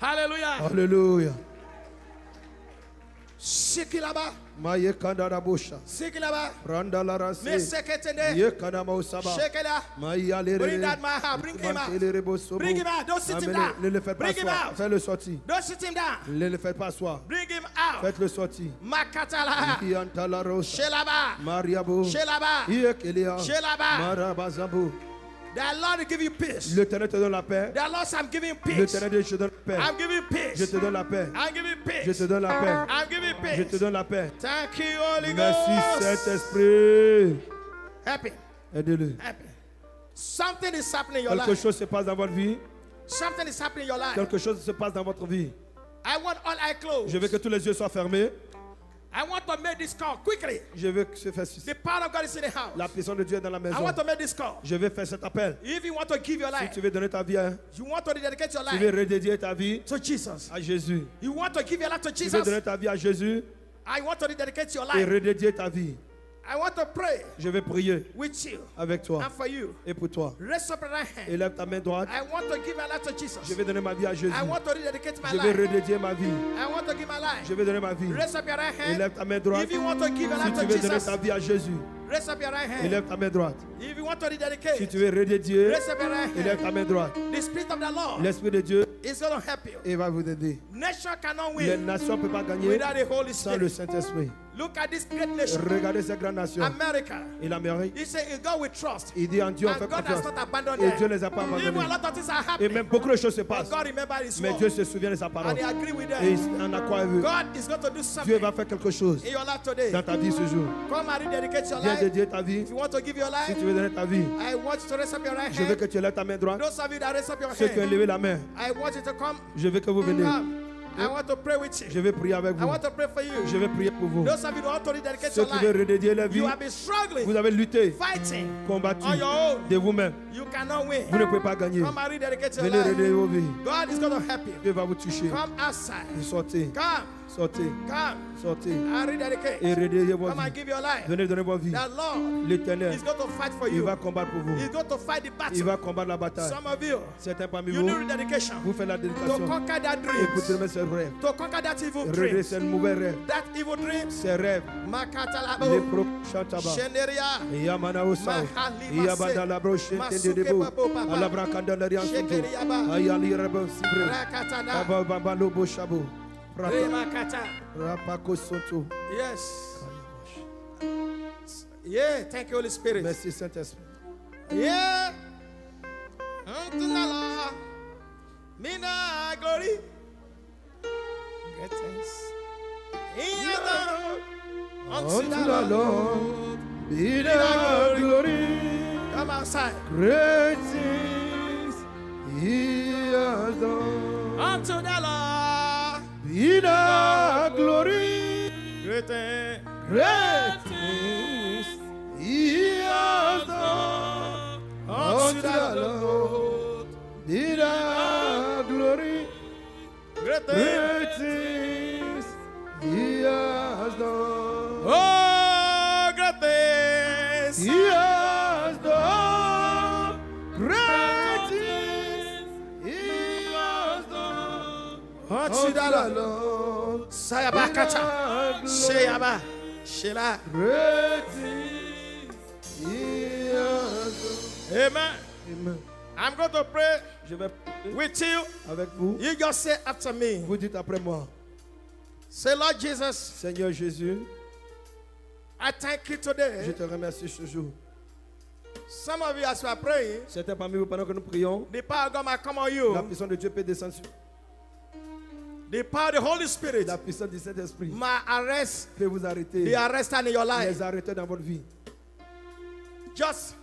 Hallelujah. Alléluia. Sikilaba. Maye kandara bosha. Sikilaba. Randa la rase. Meseketende. Ye kanama usaba. Shekela. Maye alere. Bring that man out. Bring him out. Bring him out. Don't sit him down. Ne le faites pas Bring him asseoir. out. Fais-le sortir. Don't sit him down. Ne le faites pas asseoir. Bring him out. Faites-le sortir. Makatala. Yantala rosa. Shelaba. Mariabo. Shelaba. Ye kelia. Shelaba. Marabazambo. The Lord will give you peace. L'Éternel te donne la paix. The Lord said, I'm giving peace. L'Éternel dit, je te donne la paix. I'm giving Je peace. te donne la paix. I'm giving Je peace. te donne la paix. I'm giving Je te peace. donne la paix. Thank you, Holy Merci Ghost. Saint-Esprit. Happy. Aidez-le. Happy. Something is happening in your Quelque life. chose se passe dans votre vie. Something is happening in your life. Quelque chose se passe dans votre vie. I want all eyes closed. Je veux que tous les yeux soient fermés. I want to make this call quickly. Je veux que se fasse. The power of God is in the house. La puissance de Dieu est dans la I maison. want to make this call. Je vais faire cet appel. If you want to give your Si life, tu veux donner ta vie, you want to rededicate your tu veux life redédier ta vie to Jesus. à Jésus. You want to give your life to Tu veux Jesus. donner ta vie à Jésus I want to rededicate your et life. redédier ta vie. I want to pray Je vais prier with you avec toi and for you. et pour toi. Raise up your right hand. Élève ta main droite. I want to give my life to Jesus. Je vais donner ma vie à Jésus. I want to rededicate my Je vais life. redédier ma vie. I want to give my life. Je vais donner ma vie. Raise up your right hand. Élève ta main droite. If you want to give your Si life tu to veux donner Jesus, ta vie à Jésus, raise up your right hand. élève ta main droite. If you want to Si rededicate, tu veux redédier, raise up your right élève hand. ta main droite. The Spirit of the Lord L'Esprit de Dieu is going to help you. il va vous aider. Nation cannot Les win nations ne peuvent pas gagner without the Holy sans le Spirit. Saint-Esprit. Look at this great nation, Regardez ces grandes nations. America. Et l'Amérique, He said, in God we trust. il dit en Dieu on And fait God has confiance. not abandoned Et Dieu ne them. les a pas Even a abandonnés. lot of things are Et happening. même beaucoup de choses se But passent. God remembered His Mais word. Dieu se souvient de sa parole. And He agreed with Et them. il en a quoi avec eux. God is going to do Dieu something va faire quelque chose in your life today. dans ta vie ce jour. Come and rededicate your Viens life. dédier ta vie. If you want to give your Si life, tu veux donner ta vie, I want you to raise up your right je veux que hand. tu lèves ta main droite. Those of you that raise up your Ceux qui ont hand, levé la main, I want you to come. je veux que vous venez. Come. I want to pray with you. Je vais prier avec I vous. want to pray for Je you. vais prier pour vous. Those of you that want to rededicate Ceux your qui veulent life, redédier la vie, you have been struggling, vous avez lutté, fighting combattu on your own. de vous-même. You cannot win. Vous ne pouvez pas gagner. Come and rededicate your Venez life. redédier vos vies. God is going to help you. Dieu va vous toucher. Come outside. Sortez, Come. sortez, Come. sortez. And rededicate. Et redédiez vos Come and vies. give your life. Venez donner vos vies. The Lord L'Éternel, is going to fight for il you. va combattre pour vous. He's going to fight the Il battle. va combattre la bataille. Some of you, Certains parmi you vous, need rededication vous faites la to dédication. conquer that Et pour dream. terminer ce rêve, To conquer that evil redresser dream. ce mauvais rêve. That evil dream. Ces rêves, les Makatalabo. pro chantaba. Shenderia. Yamana Osao, Yabada la broche, Tendebo, Alabra Candelaria, Ayali Rebo Sibre, Rakatana. Baba Babalo Boshabo, Remakata. Rapako Soto. Yes. Yeah, thank you, Holy Spirit. Merci, Saint-Esprit. Yeah. Unto the Lord, be the glory. Greatness. Unto the Lord be the glory. Come outside. Great things He has done. Unto the Lord Be the glory. great things. Great things He has done. Unto the Lord be the glory. Great things. Great things He has done. Oh, great things. He has done. Great things He has done. Unto the Lord. Lord. Sayaba kata. Sheyaba. Shela. Great things He has done. Amen. Amen. I'm going to pray Je vais prier with you. avec vous. You just say after me. Vous dites après moi. Say, Lord Jesus, Seigneur Jésus, I thank you je today. te remercie ce jour. Some of you, as we are praying, Certains parmi vous, pendant que nous prions, the power of God might come on la you. puissance de Dieu peut descendre sur The power of the Holy Spirit la puissance du Saint-Esprit might arrest, peut vous arrêter, be arrested in your life. les arrêter dans votre vie. Just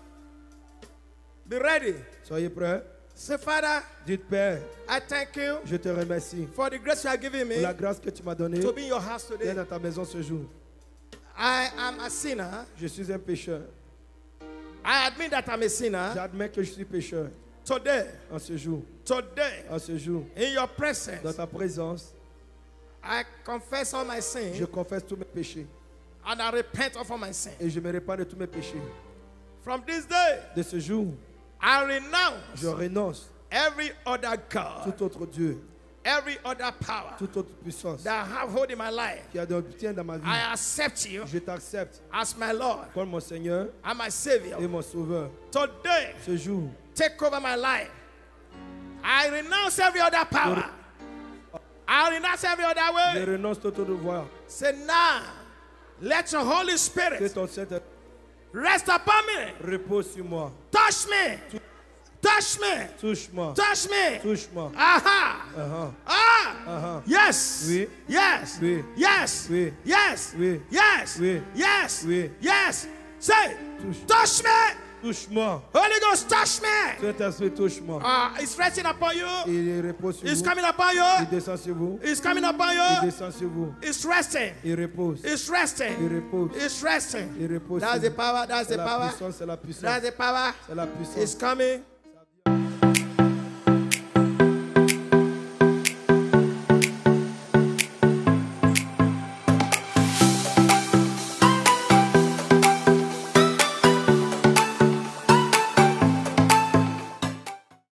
be ready. Soyez prêts. Say, Father, Dites, Père, I thank you je te remercie for the grace you are giving pour me la grâce que tu m'as donnée to be in your house d'être today. dans ta maison ce jour. I am a sinner. Je suis un pécheur. I admit that I'm a sinner. J'admets que je suis pécheur. Today, En ce jour, in your dans presence, ta présence, I confess all my je sins confesse tous mes péchés and I repent of all my sins. et je me répands de tous mes péchés. From this day, De ce jour, I renounce je renonce every other God, tout autre Dieu, every other power toute autre puissance that I have hold in my life. qui a d'obtient dans ma vie. I accept you Je t'accepte as my Lord comme mon Seigneur and my Savior. et mon Sauveur. Today, Ce jour, take over my life. I renounce every other power. I renounce every other je way. renonce toute autre voie. Say now, let your Holy Que Spirit ton Saint-Esprit rest upon me. repose sur moi. Touch me. Touch me. Touche-moi. Touch me. Touche-moi. Aha. Uh-huh. Ah. Uh-huh. Yes. Oui. Yes. Oui. Yes. Oui. Yes. Oui. Yes. Oui. Yes. Oui. Yes. Say, Touche. touch me. Touche-moi. Holy Ghost, touch me. Saint-Esprit, touche-moi. It's resting upon you. Il repose sur It's vous. coming upon Il you. descend sur vous. It's coming upon Il you. descend sur vous. It's resting. Il repose. It's Il resting. repose. It's resting. Il repose. That's sur the vous. power. That's C'est the la power. puissance, c'est la puissance. That's the power. C'est la puissance. It's coming.